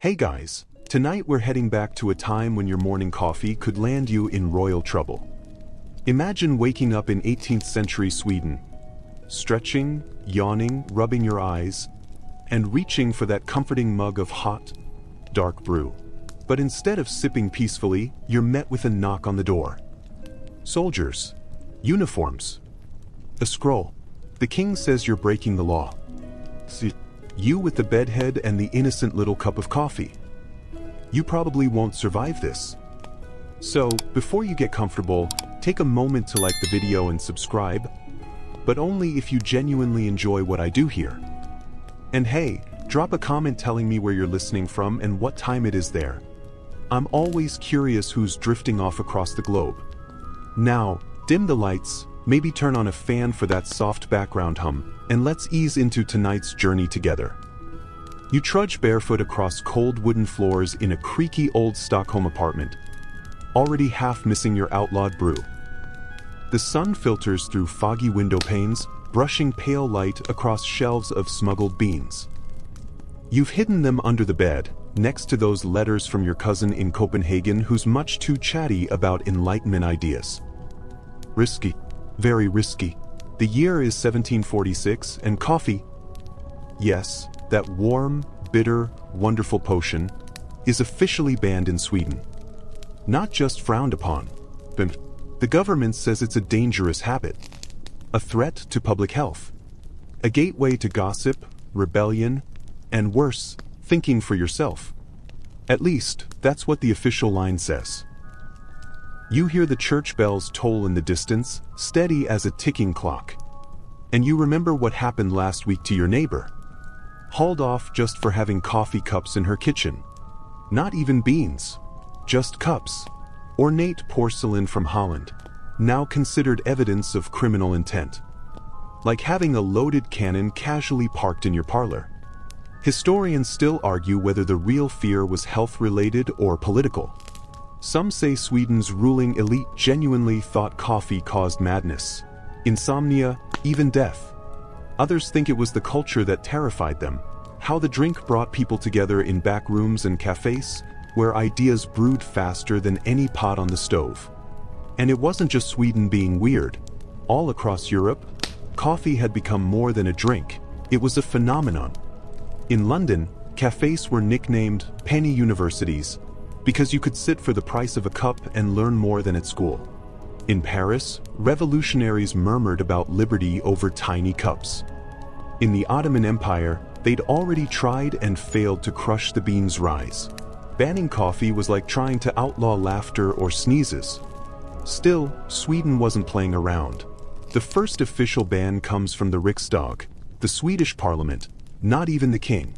Hey guys, tonight we're heading back to a time when your morning coffee could land you in royal trouble. Imagine waking up in 18th century Sweden, stretching, yawning, rubbing your eyes, and reaching for that comforting mug of hot, dark brew. But instead of sipping peacefully, you're met with a knock on the door. Soldiers. Uniforms. A scroll. The king says you're breaking the law. You with the bedhead and the innocent little cup of coffee. You probably won't survive this. So, before you get comfortable, take a moment to like the video and subscribe, but only if you genuinely enjoy what I do here. And hey, drop a comment telling me where you're listening from and what time it is there. I'm always curious who's drifting off across the globe. Now, dim the lights, maybe turn on a fan for that soft background hum, and let's ease into tonight's journey together. You trudge barefoot across cold wooden floors in a creaky old Stockholm apartment, already half missing your outlawed brew. The sun filters through foggy window panes, brushing pale light across shelves of smuggled beans. You've hidden them under the bed, next to those letters from your cousin in Copenhagen who's much too chatty about Enlightenment ideas. Risky. Very risky. The year is 1746, and coffee, yes, that warm, bitter, wonderful potion, is officially banned in Sweden. Not just frowned upon. The government says it's a dangerous habit, a threat to public health, a gateway to gossip, rebellion, and worse, thinking for yourself. At least, that's what the official line says. You hear the church bells toll in the distance, steady as a ticking clock. And you remember what happened last week to your neighbor. Hauled off just for having coffee cups in her kitchen. Not even beans. Just cups. Ornate porcelain from Holland. Now considered evidence of criminal intent. Like having a loaded cannon casually parked in your parlor. Historians still argue whether the real fear was health-related or political. Some say Sweden's ruling elite genuinely thought coffee caused madness, insomnia, even death. Others think it was the culture that terrified them, how the drink brought people together in back rooms and cafés, where ideas brewed faster than any pot on the stove. And it wasn't just Sweden being weird. All across Europe, coffee had become more than a drink, it was a phenomenon. In London, cafés were nicknamed penny universities, because you could sit for the price of a cup and learn more than at school. In Paris, revolutionaries murmured about liberty over tiny cups. In the Ottoman Empire, they'd already tried and failed to crush the bean's rise. Banning coffee was like trying to outlaw laughter or sneezes. Still, Sweden wasn't playing around. The first official ban comes from the Riksdag, the Swedish parliament, not even the king.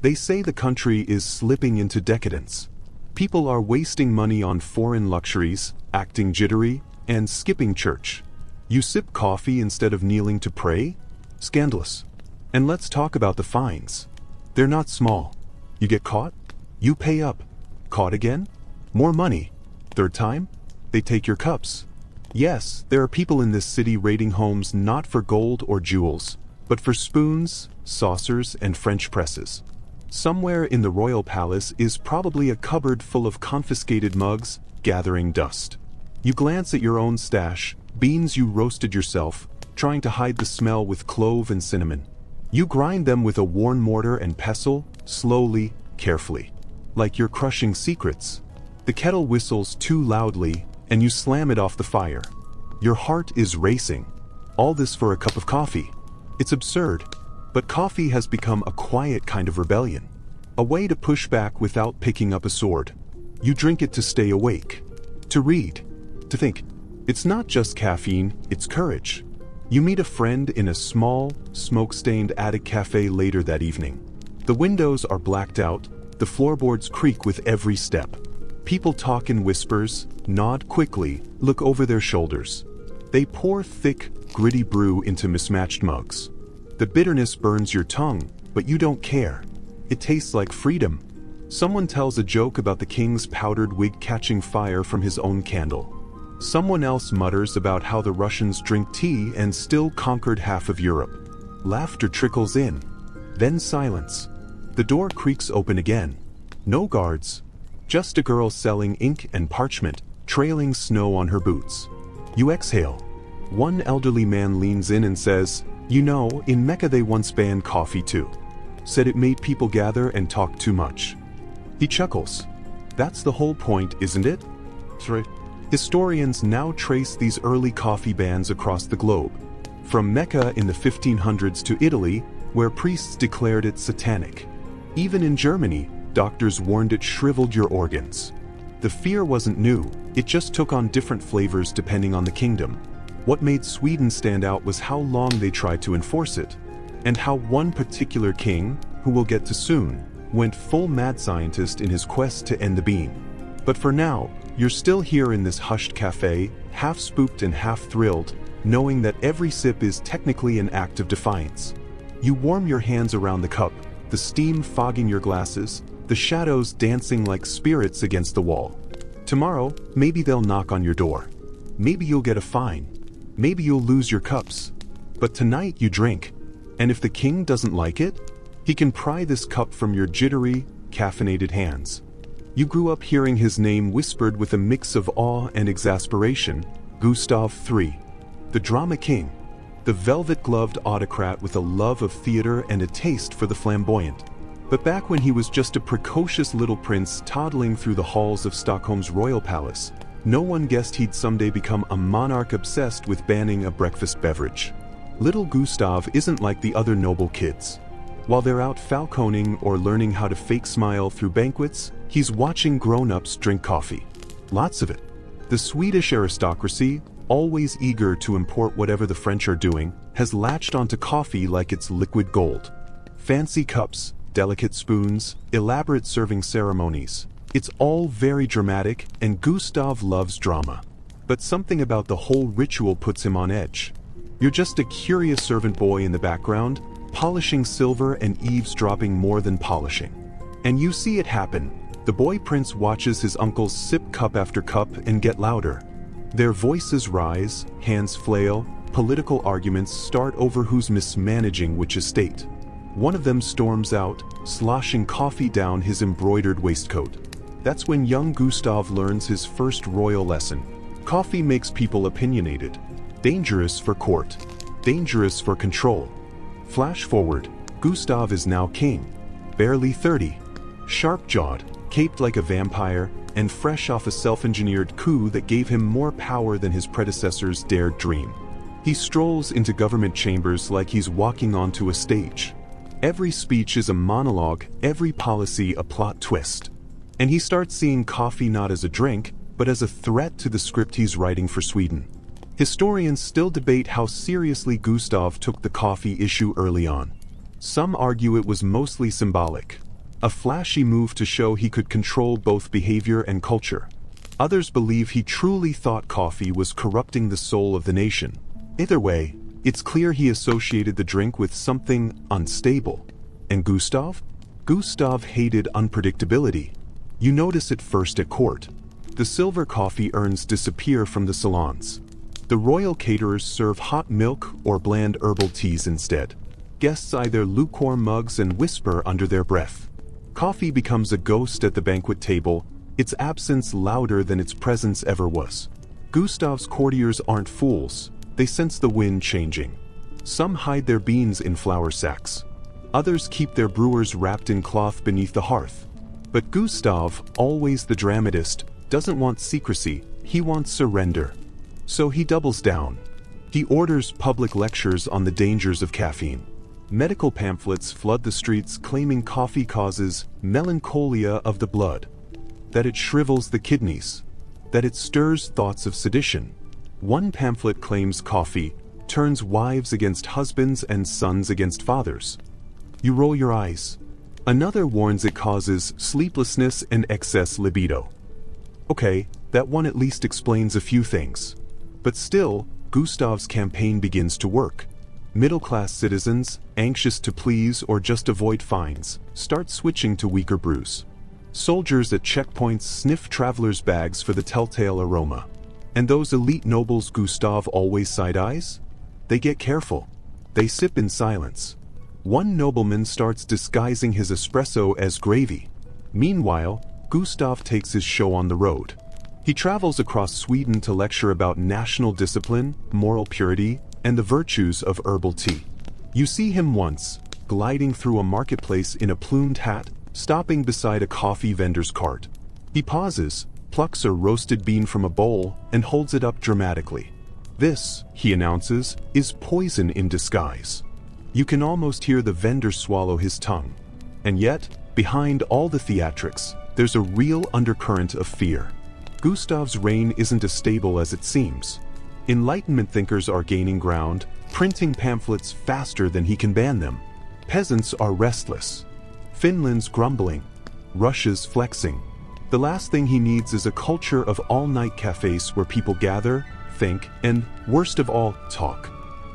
They say the country is slipping into decadence. People are wasting money on foreign luxuries, acting jittery, and skipping church. You sip coffee instead of kneeling to pray? Scandalous. And let's talk about the fines. They're not small. You get caught? You pay up. Caught again? More money. Third time? They take your cups. Yes, there are people in this city raiding homes not for gold or jewels, but for spoons, saucers, and French presses. Somewhere in the royal palace is probably a cupboard full of confiscated mugs, gathering dust. You glance at your own stash, beans you roasted yourself, trying to hide the smell with clove and cinnamon. You grind them with a worn mortar and pestle, slowly, carefully. Like you're crushing secrets. The kettle whistles too loudly, and you slam it off the fire. Your heart is racing. All this for a cup of coffee. It's absurd. But coffee has become a quiet kind of rebellion. A way to push back without picking up a sword. You drink it to stay awake. To read. To think. It's not just caffeine, it's courage. You meet a friend in a small, smoke-stained attic cafe later that evening. The windows are blacked out, the floorboards creak with every step. People talk in whispers, nod quickly, look over their shoulders. They pour thick, gritty brew into mismatched mugs. The bitterness burns your tongue, but you don't care. It tastes like freedom. Someone tells a joke about the king's powdered wig catching fire from his own candle. Someone else mutters about how the Russians drink tea and still conquered half of Europe. Laughter trickles in. Then silence. The door creaks open again. No guards. Just a girl selling ink and parchment, trailing snow on her boots. You exhale. One elderly man leans in and says, "You know, in Mecca they once banned coffee too. Said it made people gather and talk too much." He chuckles. That's the whole point, isn't it? Historians now trace these early coffee bans across the globe. From Mecca in the 1500s to Italy, where priests declared it satanic. Even in Germany, doctors warned it shriveled your organs. The fear wasn't new, it just took on different flavors depending on the kingdom. What made Sweden stand out was how long they tried to enforce it, and how one particular king, who we'll get to soon, went full mad scientist in his quest to end the bean. But for now, you're still here in this hushed cafe, half spooked and half thrilled, knowing that every sip is technically an act of defiance. You warm your hands around the cup, the steam fogging your glasses, the shadows dancing like spirits against the wall. Tomorrow, maybe they'll knock on your door. Maybe you'll get a fine. Maybe you'll lose your cups. But tonight you drink. And if the king doesn't like it, he can pry this cup from your jittery, caffeinated hands. You grew up hearing his name whispered with a mix of awe and exasperation, Gustav III. The drama king. The velvet-gloved autocrat with a love of theater and a taste for the flamboyant. But back when he was just a precocious little prince toddling through the halls of Stockholm's royal palace, no one guessed he'd someday become a monarch obsessed with banning a breakfast beverage. Little Gustav isn't like the other noble kids. While they're out falconing or learning how to fake smile through banquets, he's watching grown-ups drink coffee. Lots of it. The Swedish aristocracy, always eager to import whatever the French are doing, has latched onto coffee like it's liquid gold. Fancy cups, delicate spoons, elaborate serving ceremonies. It's all very dramatic, and Gustav loves drama. But something about the whole ritual puts him on edge. You're just a curious servant boy in the background, polishing silver and eavesdropping more than polishing. And you see it happen. The boy prince watches his uncles sip cup after cup and get louder. Their voices rise, hands flail, political arguments start over who's mismanaging which estate. One of them storms out, sloshing coffee down his embroidered waistcoat. That's when young Gustav learns his first royal lesson. Coffee makes people opinionated. Dangerous for court. Dangerous for control. Flash forward, Gustav is now king. Barely 30. Sharp-jawed, caped like a vampire, and fresh off a self-engineered coup that gave him more power than his predecessors dared dream. He strolls into government chambers like he's walking onto a stage. Every speech is a monologue, every policy a plot twist. And he starts seeing coffee not as a drink, but as a threat to the script he's writing for Sweden. Historians still debate how seriously Gustav took the coffee issue early on. Some argue it was mostly symbolic, a flashy move to show he could control both behavior and culture. Others believe he truly thought coffee was corrupting the soul of the nation. Either way, it's clear he associated the drink with something unstable. And Gustav? Gustav hated unpredictability. You notice it first at court. The silver coffee urns disappear from the salons. The royal caterers serve hot milk or bland herbal teas instead. Guests either lukewarm mugs and whisper under their breath. Coffee becomes a ghost at the banquet table, its absence louder than its presence ever was. Gustav's courtiers aren't fools, they sense the wind changing. Some hide their beans in flour sacks. Others keep their brewers wrapped in cloth beneath the hearth. But Gustav, always the dramatist, doesn't want secrecy, he wants surrender. So he doubles down. He orders public lectures on the dangers of caffeine. Medical pamphlets flood the streets claiming coffee causes melancholia of the blood, that it shrivels the kidneys, that it stirs thoughts of sedition. One pamphlet claims coffee turns wives against husbands and sons against fathers. You roll your eyes. Another warns it causes sleeplessness and excess libido. Okay, that one at least explains a few things. But still, Gustav's campaign begins to work. Middle-class citizens, anxious to please or just avoid fines, start switching to weaker brews. Soldiers at checkpoints sniff travelers' bags for the telltale aroma. And those elite nobles Gustav always side-eyes? They get careful. They sip in silence. One nobleman starts disguising his espresso as gravy. Meanwhile, Gustav takes his show on the road. He travels across Sweden to lecture about national discipline, moral purity, and the virtues of herbal tea. You see him once, gliding through a marketplace in a plumed hat, stopping beside a coffee vendor's cart. He pauses, plucks a roasted bean from a bowl, and holds it up dramatically. "This," he announces, "is poison in disguise." You can almost hear the vendor swallow his tongue. And yet, behind all the theatrics, there's a real undercurrent of fear. Gustav's reign isn't as stable as it seems. Enlightenment thinkers are gaining ground, printing pamphlets faster than he can ban them. Peasants are restless. Finland's grumbling. Russia's flexing. The last thing he needs is a culture of all-night cafés where people gather, think, and, worst of all, talk.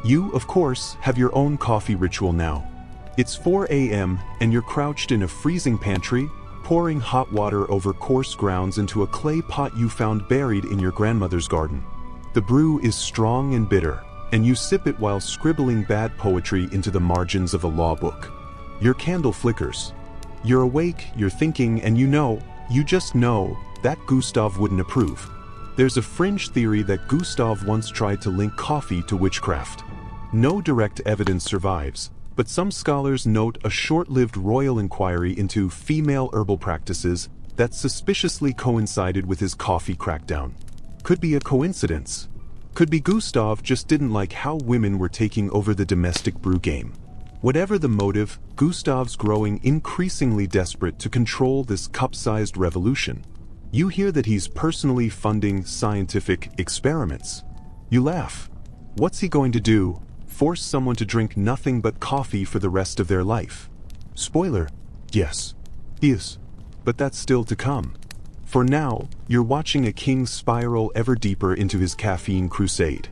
You, of course, have your own coffee ritual now. It's 4 a.m. and you're crouched in a freezing pantry, pouring hot water over coarse grounds into a clay pot you found buried in your grandmother's garden. The brew is strong and bitter, and you sip it while scribbling bad poetry into the margins of a law book. Your candle flickers. You're awake, you're thinking, and you just know, that Gustav wouldn't approve. There's a fringe theory that Gustav once tried to link coffee to witchcraft. No direct evidence survives, but some scholars note a short-lived royal inquiry into female herbal practices that suspiciously coincided with his coffee crackdown. Could be a coincidence. Could be Gustav just didn't like how women were taking over the domestic brew game. Whatever the motive, Gustav's growing increasingly desperate to control this cup-sized revolution. You hear that he's personally funding scientific experiments. You laugh. What's he going to do? Force someone to drink nothing but coffee for the rest of their life? Spoiler, yes, he is. But that's still to come. For now, you're watching a king spiral ever deeper into his caffeine crusade.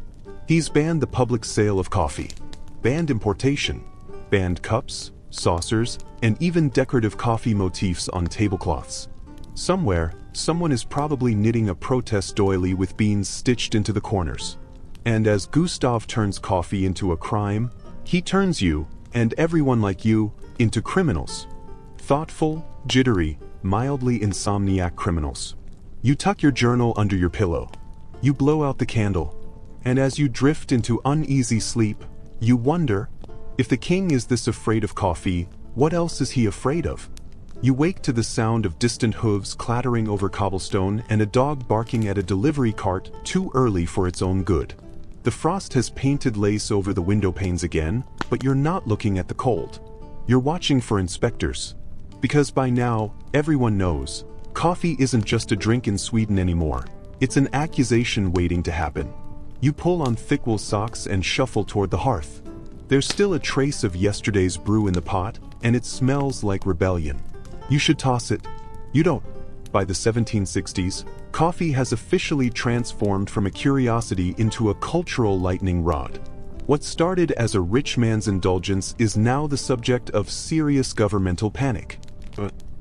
He's banned the public sale of coffee, banned importation, banned cups, saucers, and even decorative coffee motifs on tablecloths. Somewhere, someone is probably knitting a protest doily with beans stitched into the corners. And as Gustav turns coffee into a crime, he turns you, and everyone like you, into criminals. Thoughtful, jittery, mildly insomniac criminals. You tuck your journal under your pillow. You blow out the candle. And as you drift into uneasy sleep, you wonder, if the king is this afraid of coffee, what else is he afraid of? You wake to the sound of distant hooves clattering over cobblestone and a dog barking at a delivery cart too early for its own good. The frost has painted lace over the window panes again, but you're not looking at the cold. You're watching for inspectors. Because by now, everyone knows, coffee isn't just a drink in Sweden anymore. It's an accusation waiting to happen. You pull on thick wool socks and shuffle toward the hearth. There's still a trace of yesterday's brew in the pot, and it smells like rebellion. You should toss it. You don't. By the 1760s, coffee has officially transformed from a curiosity into a cultural lightning rod. What started as a rich man's indulgence is now the subject of serious governmental panic.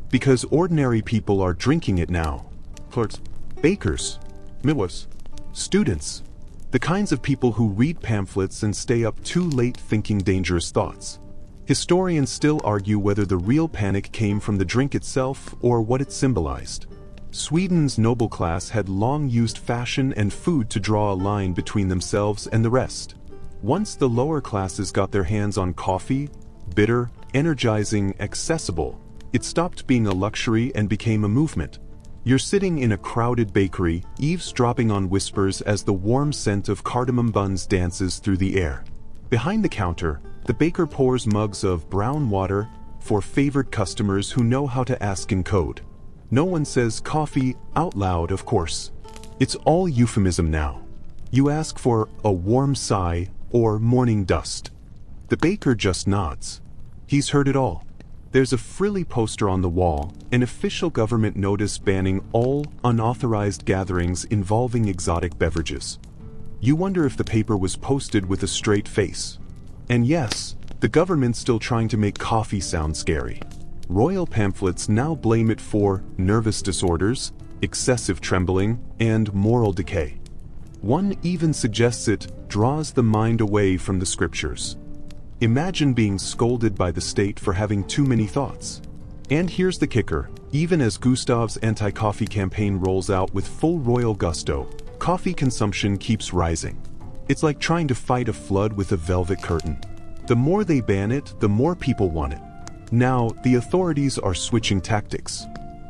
Because ordinary people are drinking it now. Clerks, bakers, midwives, students. The kinds of people who read pamphlets and stay up too late thinking dangerous thoughts. Historians still argue whether the real panic came from the drink itself or what it symbolized. Sweden's noble class had long used fashion and food to draw a line between themselves and the rest. Once the lower classes got their hands on coffee, bitter, energizing, accessible, it stopped being a luxury and became a movement. You're sitting in a crowded bakery, eavesdropping on whispers as the warm scent of cardamom buns dances through the air. Behind the counter, the baker pours mugs of brown water for favored customers who know how to ask in code. No one says coffee out loud, of course. It's all euphemism now. You ask for a warm sigh or morning dust. The baker just nods. He's heard it all. There's a frilly poster on the wall, an official government notice banning all unauthorized gatherings involving exotic beverages. You wonder if the paper was posted with a straight face. And yes, the government's still trying to make coffee sound scary. Royal pamphlets now blame it for nervous disorders, excessive trembling, and moral decay. One even suggests it draws the mind away from the scriptures. Imagine being scolded by the state for having too many thoughts. And here's the kicker, even as Gustav's anti-coffee campaign rolls out with full royal gusto, coffee consumption keeps rising. It's like trying to fight a flood with a velvet curtain. The more they ban it, the more people want it. Now, the authorities are switching tactics.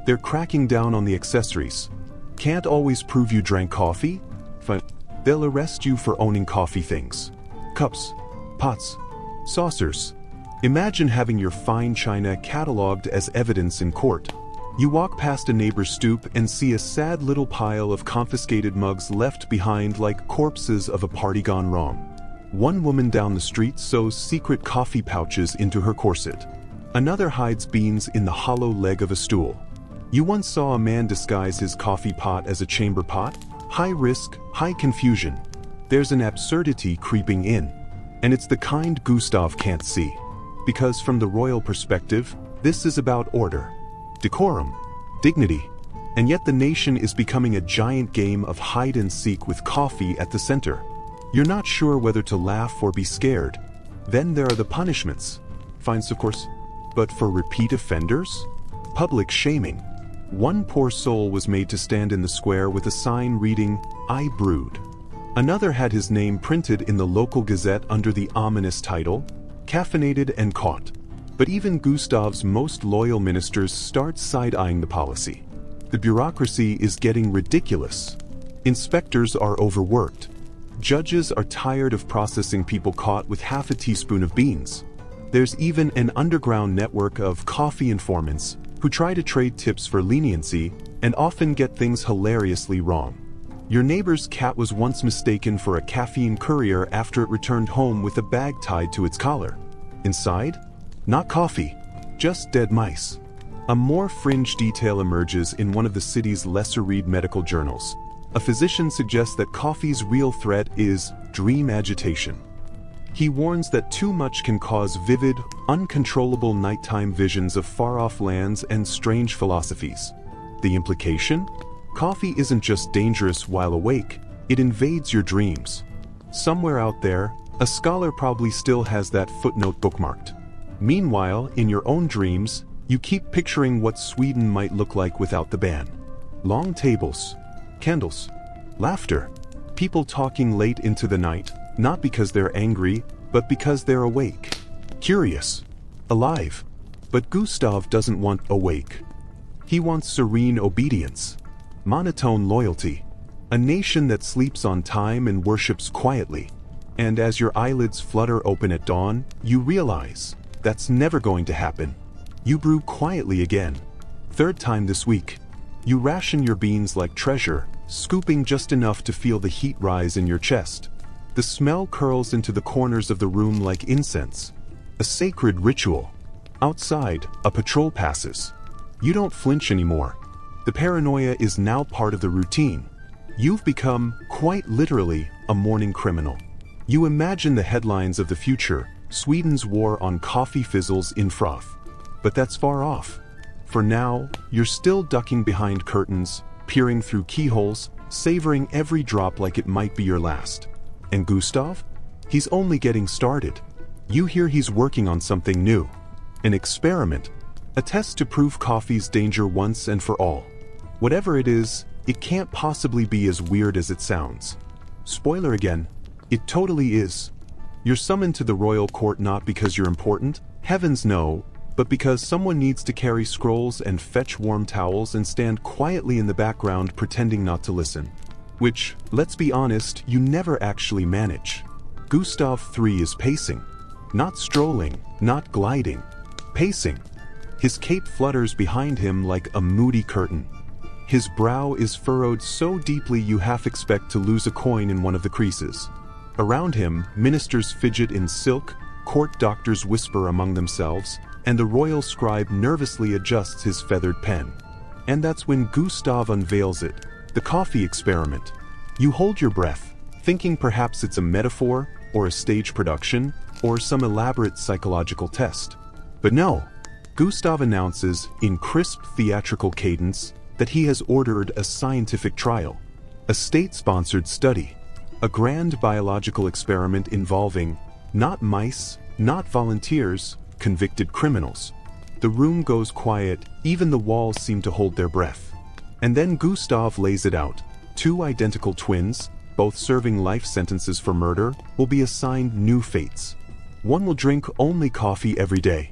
They're cracking down on the accessories. Can't always prove you drank coffee? Fine. They'll arrest you for owning coffee things. Cups, pots, saucers. Imagine having your fine china catalogued as evidence in court. You walk past a neighbor's stoop and see a sad little pile of confiscated mugs left behind like corpses of a party gone wrong. One woman down the street sews secret coffee pouches into her corset. Another hides beans in the hollow leg of a stool. You once saw a man disguise his coffee pot as a chamber pot? High risk, high confusion. There's an absurdity creeping in. And it's the kind Gustav can't see. Because from the royal perspective, this is about order, decorum, dignity. And yet the nation is becoming a giant game of hide and seek with coffee at the center. You're not sure whether to laugh or be scared. Then there are the punishments. Fines, of course. But for repeat offenders? Public shaming. One poor soul was made to stand in the square with a sign reading, "I brewed." Another had his name printed in the local gazette under the ominous title, "Caffeinated and Caught." But even Gustav's most loyal ministers start side-eyeing the policy. The bureaucracy is getting ridiculous. Inspectors are overworked. Judges are tired of processing people caught with half a teaspoon of beans. There's even an underground network of coffee informants who try to trade tips for leniency and often get things hilariously wrong. Your neighbor's cat was once mistaken for a caffeine courier after it returned home with a bag tied to its collar. Inside? Not coffee, just dead mice. A more fringe detail emerges in one of the city's lesser-read medical journals. A physician suggests that coffee's real threat is dream agitation. He warns that too much can cause vivid, uncontrollable nighttime visions of far-off lands and strange philosophies. The implication? Coffee isn't just dangerous while awake, it invades your dreams. Somewhere out there, a scholar probably still has that footnote bookmarked. Meanwhile, in your own dreams, you keep picturing what Sweden might look like without the ban. Long tables, candles, laughter, people talking late into the night, not because they're angry, but because they're awake, curious, alive. But Gustav doesn't want awake. He wants serene obedience, monotone loyalty, a nation that sleeps on time and worships quietly. And as your eyelids flutter open at dawn, you realize that's never going to happen. You brew quietly again. Third time this week. You ration your beans like treasure, scooping just enough to feel the heat rise in your chest. The smell curls into the corners of the room like incense. A sacred ritual. Outside, a patrol passes. You don't flinch anymore. The paranoia is now part of the routine. You've become, quite literally, a morning criminal. You imagine the headlines of the future, Sweden's war on coffee fizzles in froth. But that's far off. For now, you're still ducking behind curtains, peering through keyholes, savoring every drop like it might be your last. And Gustav? He's only getting started. You hear he's working on something new. An experiment. A test to prove coffee's danger once and for all. Whatever it is, it can't possibly be as weird as it sounds. Spoiler again, it totally is. You're summoned to the royal court not because you're important, heavens no, but because someone needs to carry scrolls and fetch warm towels and stand quietly in the background pretending not to listen. Which, let's be honest, you never actually manage. Gustav III is pacing. Not strolling, not gliding. Pacing. His cape flutters behind him like a moody curtain. His brow is furrowed so deeply you half expect to lose a coin in one of the creases. Around him, ministers fidget in silk, court doctors whisper among themselves, and the royal scribe nervously adjusts his feathered pen. And that's when Gustav unveils it, the coffee experiment. You hold your breath, thinking perhaps it's a metaphor, or a stage production, or some elaborate psychological test. But no, Gustav announces, in crisp theatrical cadence, that he has ordered a scientific trial, a state-sponsored study, a grand biological experiment involving, not mice, not volunteers, convicted criminals. The room goes quiet, even the walls seem to hold their breath. And then Gustav lays it out. Two identical twins, both serving life sentences for murder, will be assigned new fates. One will drink only coffee every day.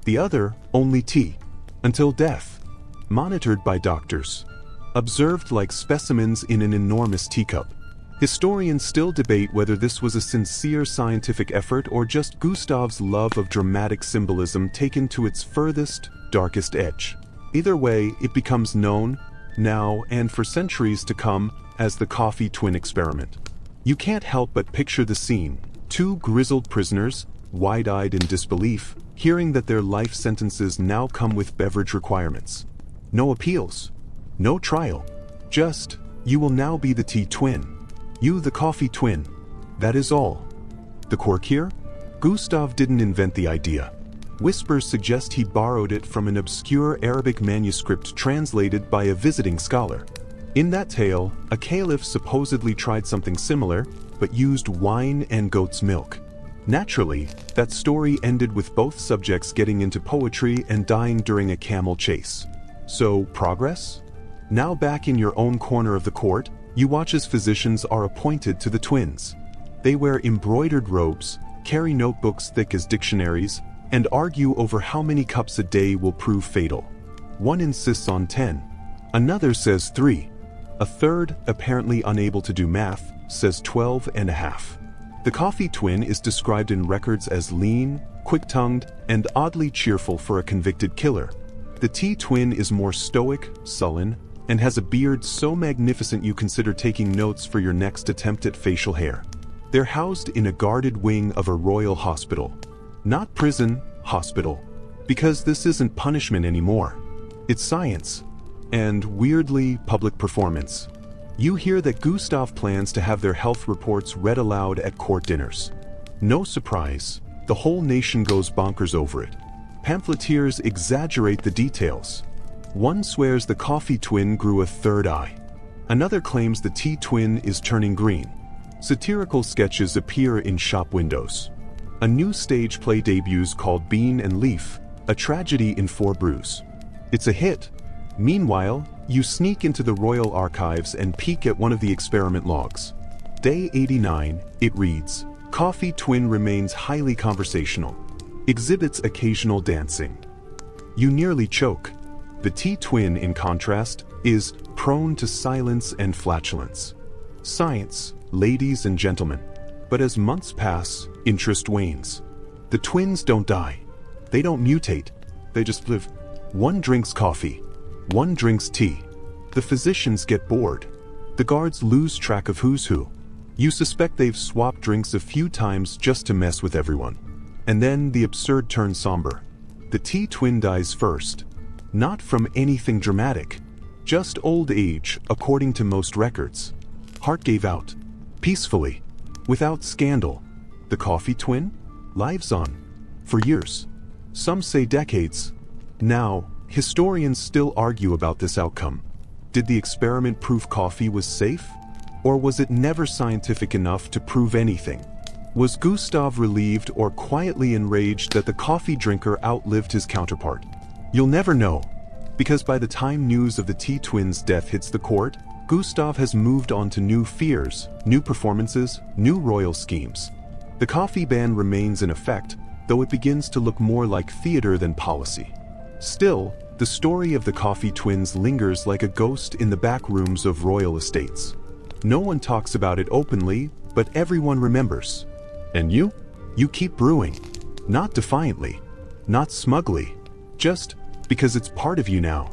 The other, only tea. Until death. Monitored by doctors. Observed like specimens in an enormous teacup. Historians still debate whether this was a sincere scientific effort or just Gustav's love of dramatic symbolism taken to its furthest, darkest edge. Either way, it becomes known, now and for centuries to come, as the coffee twin experiment. You can't help but picture the scene. Two grizzled prisoners, wide-eyed in disbelief, hearing that their life sentences now come with beverage requirements. No appeals. No trial. Just, you will now be the tea twin. You the coffee twin. That is all. The quirk here? Gustav didn't invent the idea. Whispers suggest he borrowed it from an obscure Arabic manuscript translated by a visiting scholar. In that tale, a caliph supposedly tried something similar, but used wine and goat's milk. Naturally, that story ended with both subjects getting into poetry and dying during a camel chase. So, progress? Now back in your own corner of the court, you watch as physicians are appointed to the twins. They wear embroidered robes, carry notebooks thick as dictionaries, and argue over how many cups a day will prove fatal. One insists on 10. Another says 3. A third, apparently unable to do math, says 12 and a half. The coffee twin is described in records as lean, quick-tongued, and oddly cheerful for a convicted killer. The tea twin is more stoic, sullen, and has a beard so magnificent you consider taking notes for your next attempt at facial hair. They're housed in a guarded wing of a royal hospital. Not prison, hospital. Because this isn't punishment anymore. It's science. And, weirdly, public performance. You hear that Gustav plans to have their health reports read aloud at court dinners. No surprise, the whole nation goes bonkers over it. Pamphleteers exaggerate the details. One swears the coffee twin grew a third eye. Another claims the tea twin is turning green. Satirical sketches appear in shop windows. A new stage play debuts called Bean and Leaf, a tragedy in 4 brews. It's a hit. Meanwhile, you sneak into the royal archives and peek at one of the experiment logs. Day 89, it reads, "Coffee twin remains highly conversational. Exhibits occasional dancing." You nearly choke. The tea twin, in contrast, is prone to silence and flatulence. Science, ladies and gentlemen. But as months pass, interest wanes. The twins don't die. They don't mutate. They just live. One drinks coffee. One drinks tea. The physicians get bored. The guards lose track of who's who. You suspect they've swapped drinks a few times just to mess with everyone. And then the absurd turns somber. The tea twin dies first. Not from anything dramatic. Just old age, according to most records. Heart gave out. Peacefully. Without scandal. The coffee twin? Lives on. For years. Some say decades. Now, historians still argue about this outcome. Did the experiment prove coffee was safe? Or was it never scientific enough to prove anything? Was Gustav relieved or quietly enraged that the coffee drinker outlived his counterpart? You'll never know, because by the time news of the tea twins' death hits the court, Gustav has moved on to new fears, new performances, new royal schemes. The coffee ban remains in effect, though it begins to look more like theater than policy. Still, the story of the coffee twins lingers like a ghost in the back rooms of royal estates. No one talks about it openly, but everyone remembers. And you? You keep brewing. Not defiantly. Not smugly. Just because it's part of you now.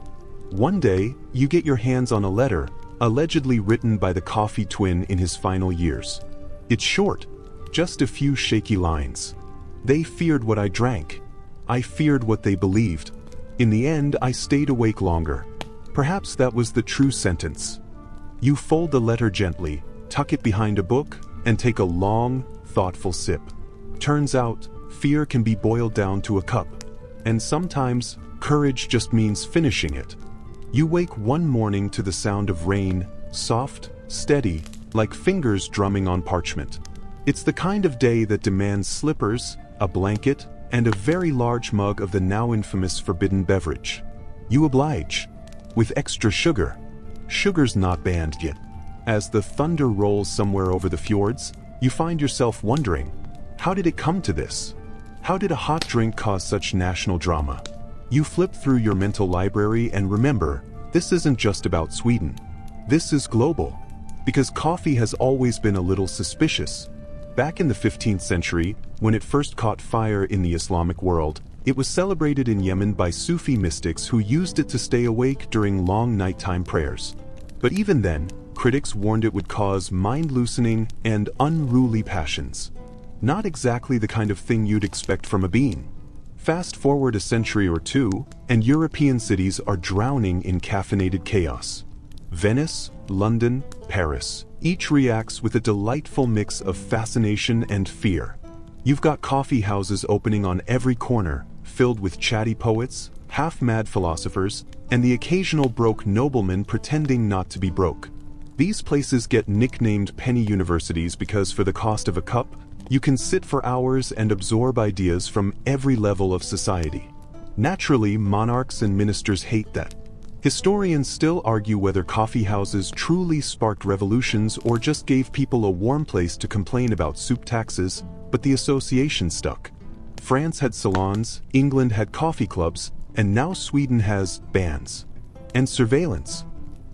One day, you get your hands on a letter, allegedly written by the coffee twin in his final years. It's short, just a few shaky lines. They feared what I drank. I feared what they believed. In the end, I stayed awake longer. Perhaps that was the true sentence. You fold the letter gently, tuck it behind a book, and take a long, thoughtful sip. Turns out, fear can be boiled down to a cup. And sometimes, courage just means finishing it. You wake one morning to the sound of rain, soft, steady, like fingers drumming on parchment. It's the kind of day that demands slippers, a blanket, and a very large mug of the now infamous forbidden beverage. You oblige. With extra sugar. Sugar's not banned yet. As the thunder rolls somewhere over the fjords, you find yourself wondering, how did it come to this? How did a hot drink cause such national drama? You flip through your mental library and remember, this isn't just about Sweden. This is global. Because coffee has always been a little suspicious. Back in the 15th century, when it first caught fire in the Islamic world, it was celebrated in Yemen by Sufi mystics who used it to stay awake during long nighttime prayers. But even then, critics warned it would cause mind-loosening and unruly passions. Not exactly the kind of thing you'd expect from a bean. Fast forward a century or two, and European cities are drowning in caffeinated chaos. Venice, London, Paris, each reacts with a delightful mix of fascination and fear. You've got coffee houses opening on every corner, filled with chatty poets, half-mad philosophers, and the occasional broke nobleman pretending not to be broke. These places get nicknamed penny universities because for the cost of a cup, you can sit for hours and absorb ideas from every level of society. Naturally, monarchs and ministers hate that. Historians still argue whether coffee houses truly sparked revolutions or just gave people a warm place to complain about soup taxes, but the association stuck. France had salons, England had coffee clubs, and now Sweden has bans. And surveillance.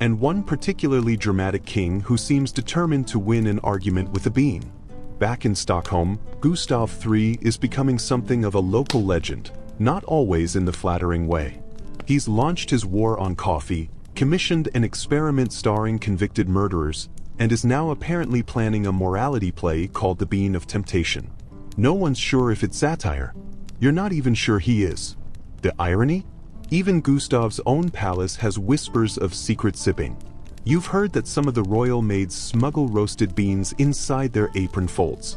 And one particularly dramatic king who seems determined to win an argument with a bean. Back in Stockholm, Gustav III is becoming something of a local legend, not always in the flattering way. He's launched his war on coffee, commissioned an experiment starring convicted murderers, and is now apparently planning a morality play called The Bean of Temptation. No one's sure if it's satire. You're not even sure he is. The irony? Even Gustav's own palace has whispers of secret sipping. You've heard that some of the royal maids smuggle roasted beans inside their apron folds.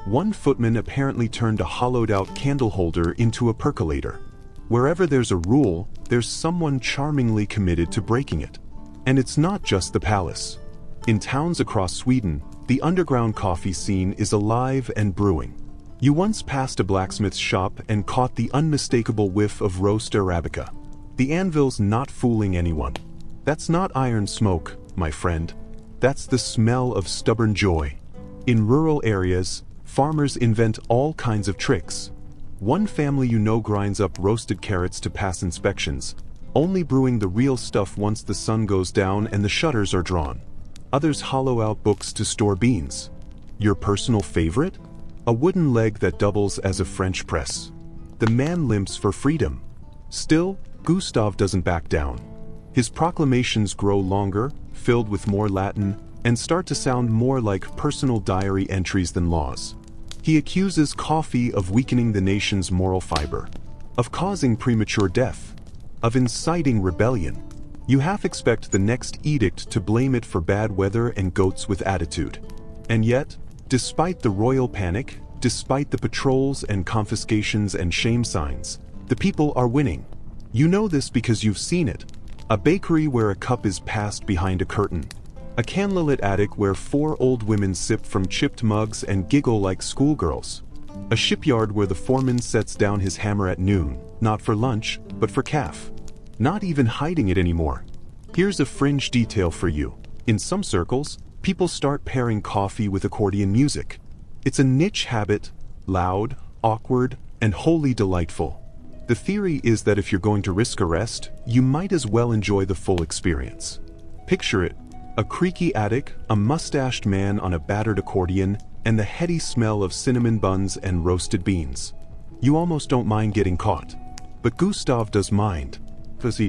One footman apparently turned a hollowed-out candle holder into a percolator. Wherever there's a rule, there's someone charmingly committed to breaking it. And it's not just the palace. In towns across Sweden, the underground coffee scene is alive and brewing. You once passed a blacksmith's shop and caught the unmistakable whiff of roast Arabica. The anvil's not fooling anyone. That's not iron smoke, my friend. That's the smell of stubborn joy. In rural areas, farmers invent all kinds of tricks. One family you know grinds up roasted carrots to pass inspections, only brewing the real stuff once the sun goes down and the shutters are drawn. Others hollow out books to store beans. Your personal favorite? A wooden leg that doubles as a French press. The man limps for freedom. Still, Gustav doesn't back down. His proclamations grow longer, filled with more Latin, and start to sound more like personal diary entries than laws. He accuses coffee of weakening the nation's moral fiber, of causing premature death, of inciting rebellion. You half expect the next edict to blame it for bad weather and goats with attitude. And yet, despite the royal panic, despite the patrols and confiscations and shame signs, the people are winning. You know this because you've seen it. A bakery where a cup is passed behind a curtain. A candlelit attic where 4 old women sip from chipped mugs and giggle like schoolgirls. A shipyard where the foreman sets down his hammer at noon, not for lunch, but for caff. Not even hiding it anymore. Here's a fringe detail for you. In some circles, people start pairing coffee with accordion music. It's a niche habit, loud, awkward, and wholly delightful. The theory is that if you're going to risk arrest, you might as well enjoy the full experience. Picture it, a creaky attic, a mustached man on a battered accordion, and the heady smell of cinnamon buns and roasted beans. You almost don't mind getting caught. But Gustav does mind. Because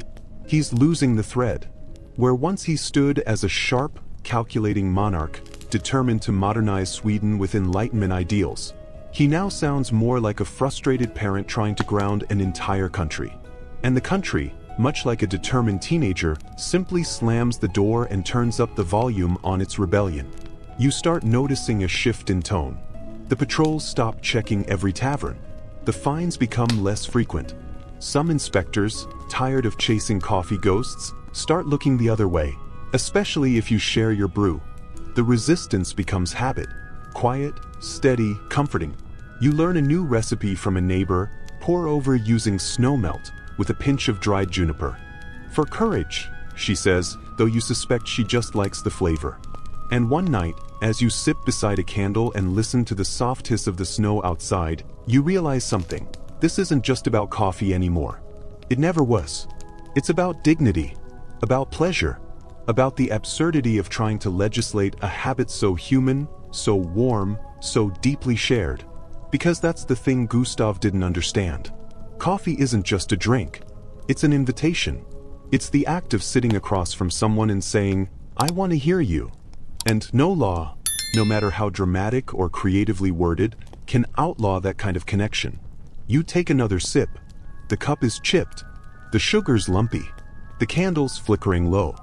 he's losing the thread. Where once he stood as a sharp, calculating monarch, determined to modernize Sweden with Enlightenment ideals, he now sounds more like a frustrated parent trying to ground an entire country. And the country, much like a determined teenager, simply slams the door and turns up the volume on its rebellion. You start noticing a shift in tone. The patrols stop checking every tavern. The fines become less frequent. Some inspectors, tired of chasing coffee ghosts, start looking the other way, especially if you share your brew. The resistance becomes habit. Quiet, steady, comforting. You learn a new recipe from a neighbor, pour over using snow melt, with a pinch of dried juniper. For courage, she says, though you suspect she just likes the flavor. And one night, as you sip beside a candle and listen to the soft hiss of the snow outside, you realize something. This isn't just about coffee anymore. It never was. It's about dignity, about pleasure, about the absurdity of trying to legislate a habit so human, so warm, so deeply shared. Because that's the thing Gustav didn't understand. Coffee isn't just a drink. It's an invitation. It's the act of sitting across from someone and saying, "I want to hear you." And no law, no matter how dramatic or creatively worded, can outlaw that kind of connection. You take another sip. The cup is chipped. The sugar's lumpy. The candle's flickering low.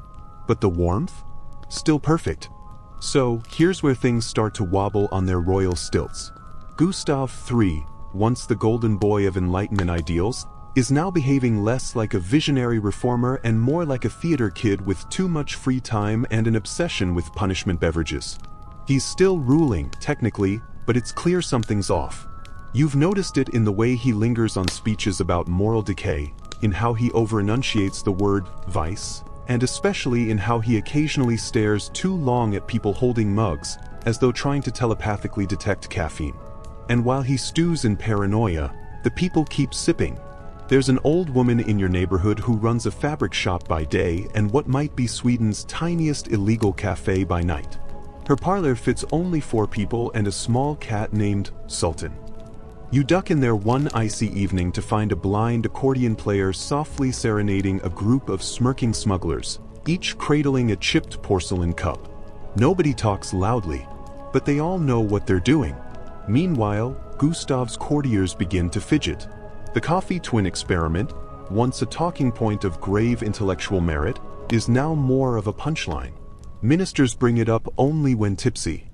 But the warmth? Still perfect. So, here's where things start to wobble on their royal stilts. Gustav III, once the golden boy of Enlightenment ideals, is now behaving less like a visionary reformer and more like a theater kid with too much free time and an obsession with punishment beverages. He's still ruling, technically, but it's clear something's off. You've noticed it in the way he lingers on speeches about moral decay, in how he over-enunciates the word vice, and especially in how he occasionally stares too long at people holding mugs, as though trying to telepathically detect caffeine. And while he stews in paranoia, the people keep sipping. There's an old woman in your neighborhood who runs a fabric shop by day and what might be Sweden's tiniest illegal cafe by night. Her parlor fits only 4 people and a small cat named Sultan. You duck in there one icy evening to find a blind accordion player softly serenading a group of smirking smugglers, each cradling a chipped porcelain cup. Nobody talks loudly, but they all know what they're doing. Meanwhile, Gustav's courtiers begin to fidget. The coffee twin experiment, once a talking point of grave intellectual merit, is now more of a punchline. Ministers bring it up only when tipsy.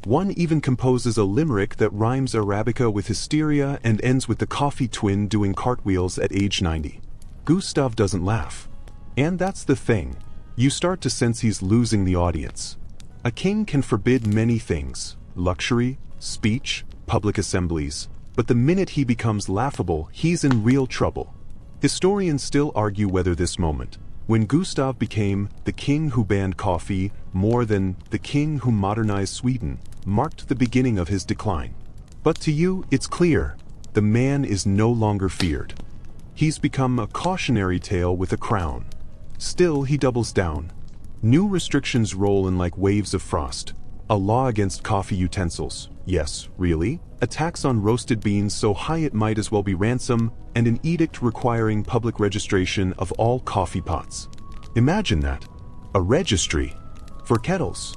One even composes a limerick that rhymes Arabica with hysteria and ends with the coffee twin doing cartwheels at age 90. Gustav doesn't laugh. And that's the thing. You start to sense he's losing the audience. A king can forbid many things: luxury, speech, public assemblies. But the minute he becomes laughable, he's in real trouble. Historians still argue whether this moment, when Gustav became the king who banned coffee more than the king who modernized Sweden, marked the beginning of his decline. But to you, it's clear, the man is no longer feared. He's become a cautionary tale with a crown. Still, he doubles down. New restrictions roll in like waves of frost. A law against coffee utensils. Yes, really? A tax on roasted beans so high it might as well be ransom, and an edict requiring public registration of all coffee pots. Imagine that. A registry. For kettles.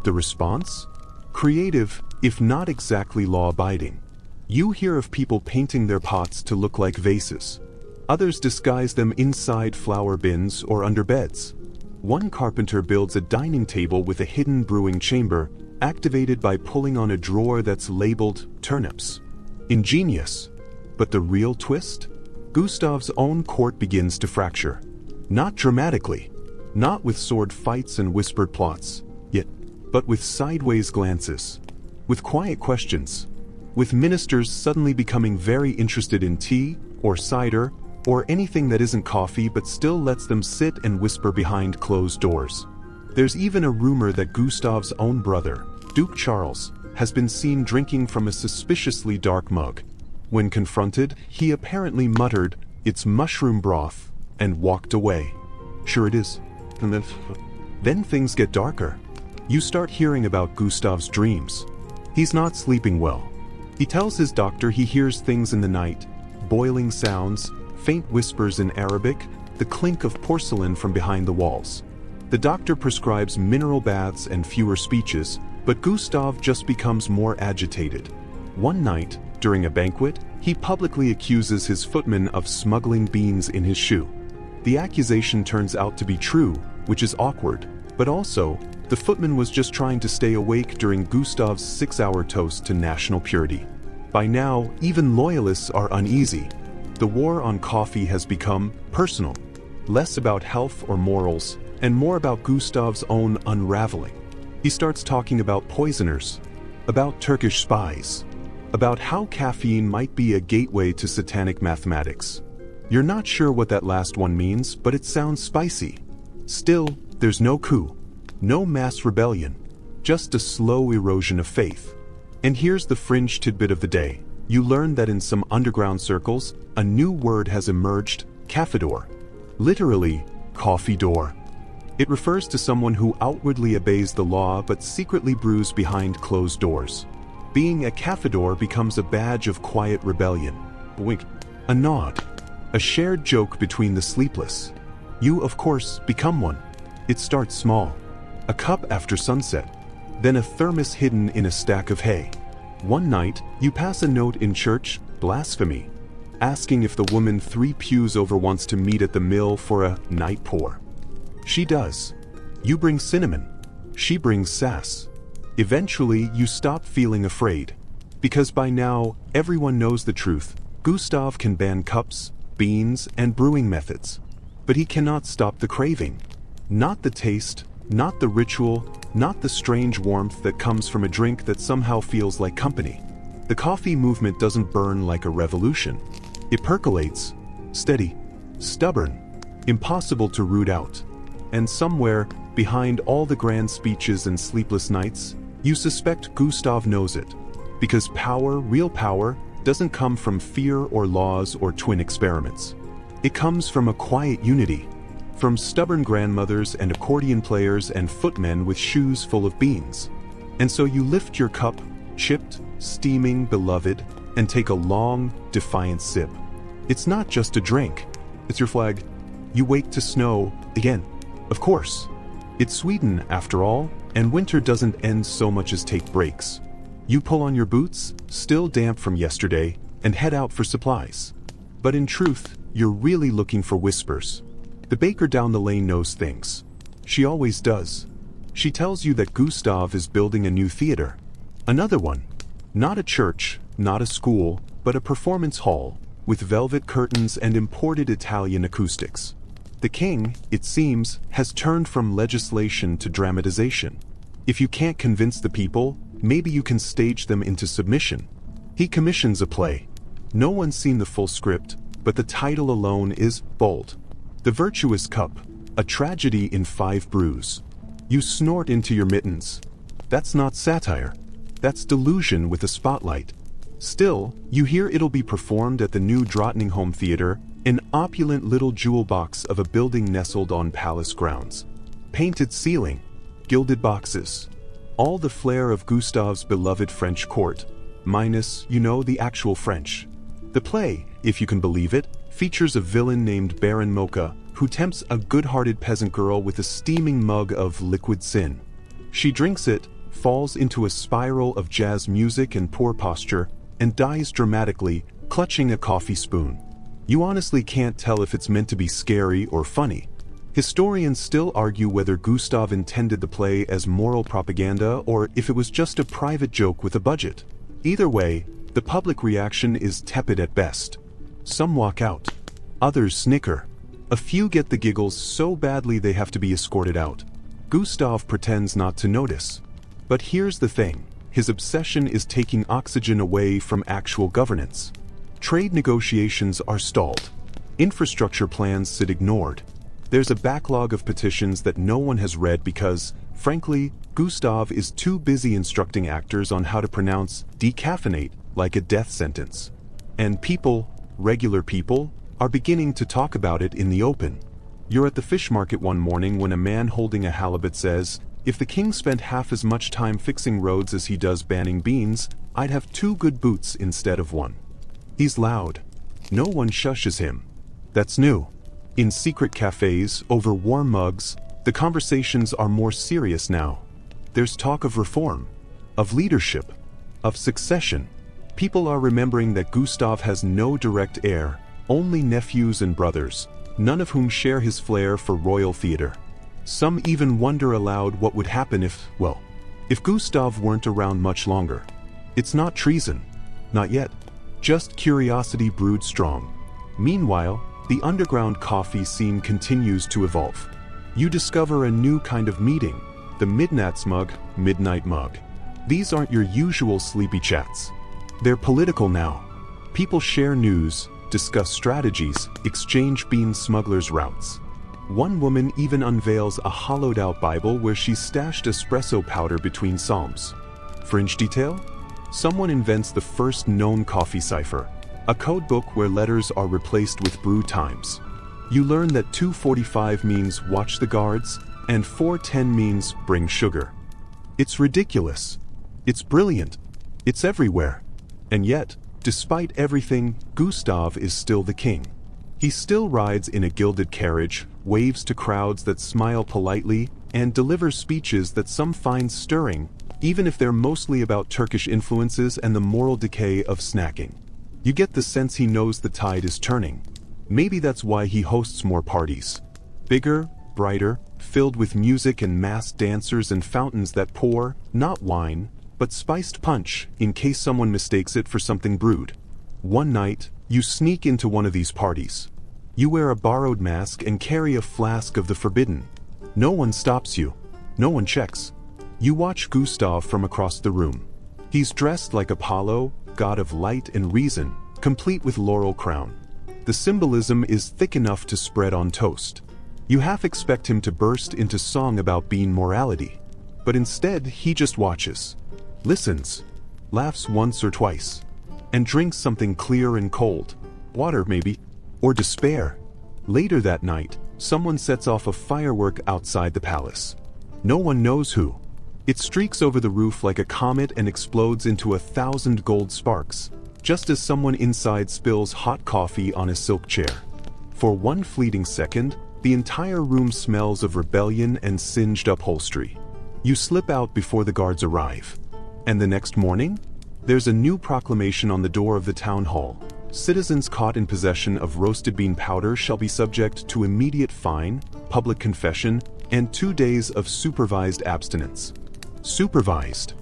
The response? Creative, if not exactly law-abiding. You hear of people painting their pots to look like vases. Others disguise them inside flour bins or under beds. One carpenter builds a dining table with a hidden brewing chamber, activated by pulling on a drawer that's labeled turnips. Ingenious. But the real twist? Gustav's own court begins to fracture. Not dramatically. Not with sword fights and whispered plots. But with sideways glances. With quiet questions. With ministers suddenly becoming very interested in tea, or cider, or anything that isn't coffee but still lets them sit and whisper behind closed doors. There's even a rumor that Gustav's own brother, Duke Charles, has been seen drinking from a suspiciously dark mug. When confronted, he apparently muttered, "It's mushroom broth," and walked away. Sure it is. And then things get darker. You start hearing about Gustav's dreams. He's not sleeping well. He tells his doctor he hears things in the night, boiling sounds, faint whispers in Arabic, the clink of porcelain from behind the walls. The doctor prescribes mineral baths and fewer speeches, but Gustav just becomes more agitated. One night, during a banquet, he publicly accuses his footman of smuggling beans in his shoe. The accusation turns out to be true, which is awkward, but also, the footman was just trying to stay awake during Gustav's 6-hour toast to national purity. By now, even loyalists are uneasy. The war on coffee has become personal, less about health or morals, and more about Gustav's own unraveling. He starts talking about poisoners, about Turkish spies, about how caffeine might be a gateway to satanic mathematics. You're not sure what that last one means, but it sounds spicy. Still, there's no coup, no mass rebellion, just a slow erosion of faith. And here's the fringe tidbit of the day. You learn that in some underground circles, a new word has emerged, cafedor. Literally, coffee door. It refers to someone who outwardly obeys the law but secretly brews behind closed doors. Being a cafedor becomes a badge of quiet rebellion. A wink, a nod, a shared joke between the sleepless. You, of course, become one. It starts small. A cup after sunset, then a thermos hidden in a stack of hay. One night, you pass a note in church, blasphemy, asking if the woman 3 pews over wants to meet at the mill for a night pour. She does. You bring cinnamon. She brings sass. Eventually, you stop feeling afraid. Because by now, everyone knows the truth. Gustav can ban cups, beans, and brewing methods. But he cannot stop the craving. Not the taste, not the ritual, not the strange warmth that comes from a drink that somehow feels like company. The coffee movement doesn't burn like a revolution. It percolates, steady, stubborn, impossible to root out. And somewhere, behind all the grand speeches and sleepless nights, you suspect Gustav knows it. Because power, real power, doesn't come from fear or laws or twin experiments. It comes from a quiet unity. From stubborn grandmothers and accordion players and footmen with shoes full of beans. And so you lift your cup, chipped, steaming, beloved, and take a long, defiant sip. It's not just a drink. It's your flag. You wake to snow, again. Of course. It's Sweden, after all, and winter doesn't end so much as take breaks. You pull on your boots, still damp from yesterday, and head out for supplies. But in truth, you're really looking for whispers. The baker down the lane knows things. She always does. She tells you that Gustav is building a new theater. Another one. Not a church, not a school, but a performance hall, with velvet curtains and imported Italian acoustics. The king, it seems, has turned from legislation to dramatization. If you can't convince the people, maybe you can stage them into submission. He commissions a play. No one's seen the full script, but the title alone is bold. The Virtuous Cup, a tragedy in 5 brews. You snort into your mittens. That's not satire. That's delusion with a spotlight. Still, you hear it'll be performed at the new Drottningholm Theater, an opulent little jewel box of a building nestled on palace grounds. Painted ceiling, gilded boxes. All the flair of Gustav's beloved French court, minus, the actual French. The play, if you can believe it, features a villain named Baron Mocha, who tempts a good-hearted peasant girl with a steaming mug of liquid sin. She drinks it, falls into a spiral of jazz music and poor posture, and dies dramatically, clutching a coffee spoon. You honestly can't tell if it's meant to be scary or funny. Historians still argue whether Gustav intended the play as moral propaganda or if it was just a private joke with a budget. Either way, the public reaction is tepid at best. Some walk out. Others snicker. A few get the giggles so badly they have to be escorted out. Gustav pretends not to notice. But here's the thing. His obsession is taking oxygen away from actual governance. Trade negotiations are stalled. Infrastructure plans sit ignored. There's a backlog of petitions that no one has read because, frankly, Gustav is too busy instructing actors on how to pronounce decaffeinate like a death sentence. And people, regular people, are beginning to talk about it in the open. You're at the fish market one morning when a man holding a halibut says, "If the king spent half as much time fixing roads as he does banning beans, I'd have 2 good boots instead of 1. He's loud. No one shushes him. That's new. In secret cafés, over warm mugs, the conversations are more serious now. There's talk of reform, of leadership, of succession. People are remembering that Gustav has no direct heir, only nephews and brothers, none of whom share his flair for royal theater. Some even wonder aloud what would happen if Gustav weren't around much longer. It's not treason. Not yet. Just curiosity brewed strong. Meanwhile, the underground coffee scene continues to evolve. You discover a new kind of meeting, the midnight mug. These aren't your usual sleepy chats. They're political now. People share news, discuss strategies, exchange bean smugglers' routes. One woman even unveils a hollowed-out Bible where she stashed espresso powder between psalms. Fringe detail? Someone invents the first known coffee cipher, a code book where letters are replaced with brew times. You learn that 2:45 means watch the guards, and 4:10 means bring sugar. It's ridiculous. It's brilliant. It's everywhere. And yet, despite everything, Gustav is still the king. He still rides in a gilded carriage, waves to crowds that smile politely, and delivers speeches that some find stirring, even if they're mostly about Turkish influences and the moral decay of snacking. You get the sense he knows the tide is turning. Maybe that's why he hosts more parties. Bigger, brighter, filled with music and masked dancers and fountains that pour, not wine, but spiced punch in case someone mistakes it for something brewed. One night, you sneak into one of these parties. You wear a borrowed mask and carry a flask of the forbidden. No one stops you. No one checks. You watch Gustav from across the room. He's dressed like Apollo, god of light and reason, complete with laurel crown. The symbolism is thick enough to spread on toast. You half expect him to burst into song about bean morality. But instead, he just watches, listens, laughs once or twice, and drinks something clear and cold. Water, maybe, or despair. Later that night, someone sets off a firework outside the palace. No one knows who. It streaks over the roof like a comet and explodes into 1,000 gold sparks, just as someone inside spills hot coffee on a silk chair. For one fleeting second, the entire room smells of rebellion and singed upholstery. You slip out before the guards arrive. And the next morning, there's a new proclamation on the door of the town hall. Citizens caught in possession of roasted bean powder shall be subject to immediate fine, public confession, and 2 days of supervised abstinence. Supervised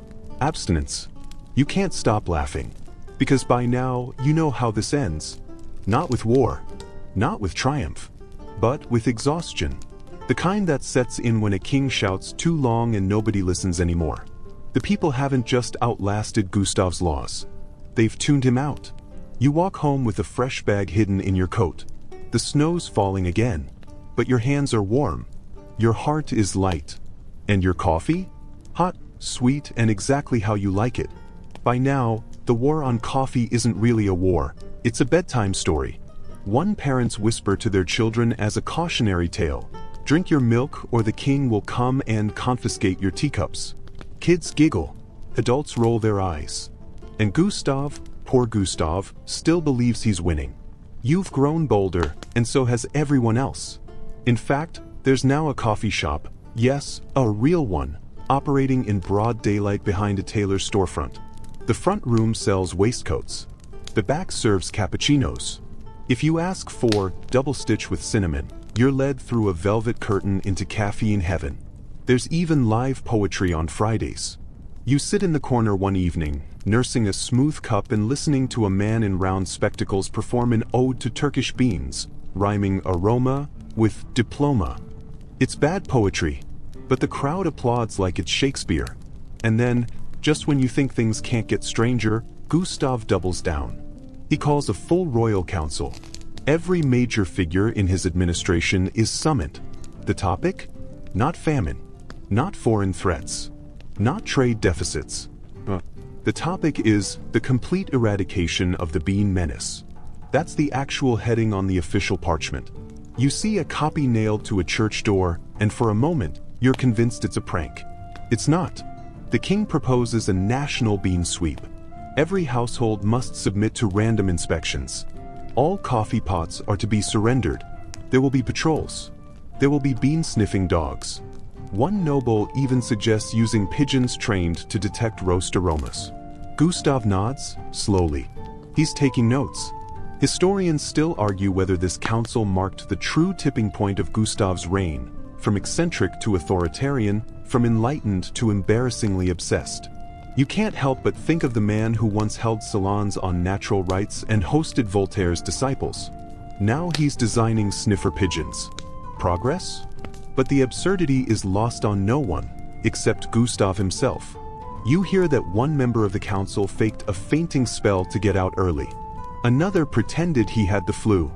abstinence. You can't stop laughing, because by now you know how this ends. Not with war, not with triumph, but with exhaustion. The kind that sets in when a king shouts too long and nobody listens anymore. The people haven't just outlasted Gustav's laws. They've tuned him out. You walk home with a fresh bag hidden in your coat. The snow's falling again, but your hands are warm. Your heart is light. And your coffee? Hot, sweet, and exactly how you like it. By now, the war on coffee isn't really a war. It's a bedtime story. One parents whisper to their children as a cautionary tale. Drink your milk or the king will come and confiscate your teacups. Kids giggle. Adults roll their eyes. And Gustav, poor Gustav, still believes he's winning. You've grown bolder, and so has everyone else. In fact, there's now a coffee shop, yes, a real one, operating in broad daylight behind a tailor's storefront. The front room sells waistcoats. The back serves cappuccinos. If you ask for double stitch with cinnamon, you're led through a velvet curtain into caffeine heaven. There's even live poetry on Fridays. You sit in the corner one evening, nursing a smooth cup and listening to a man in round spectacles perform an ode to Turkish beans, rhyming aroma with diploma. It's bad poetry, but the crowd applauds like it's Shakespeare. And then, just when you think things can't get stranger, Gustav doubles down. He calls a full royal council. Every major figure in his administration is summoned. The topic? Not famine, not foreign threats, not trade deficits. The topic is the complete eradication of the bean menace. That's the actual heading on the official parchment. You see a copy nailed to a church door, and for a moment, you're convinced it's a prank. It's not. The king proposes a national bean sweep. Every household must submit to random inspections. All coffee pots are to be surrendered. There will be patrols. There will be bean-sniffing dogs. One noble even suggests using pigeons trained to detect roast aromas. Gustav nods, slowly. He's taking notes. Historians still argue whether this council marked the true tipping point of Gustav's reign, from eccentric to authoritarian, from enlightened to embarrassingly obsessed. You can't help but think of the man who once held salons on natural rights and hosted Voltaire's disciples. Now he's designing sniffer pigeons. Progress? But the absurdity is lost on no one, except Gustav himself. You hear that one member of the council faked a fainting spell to get out early. Another pretended he had the flu.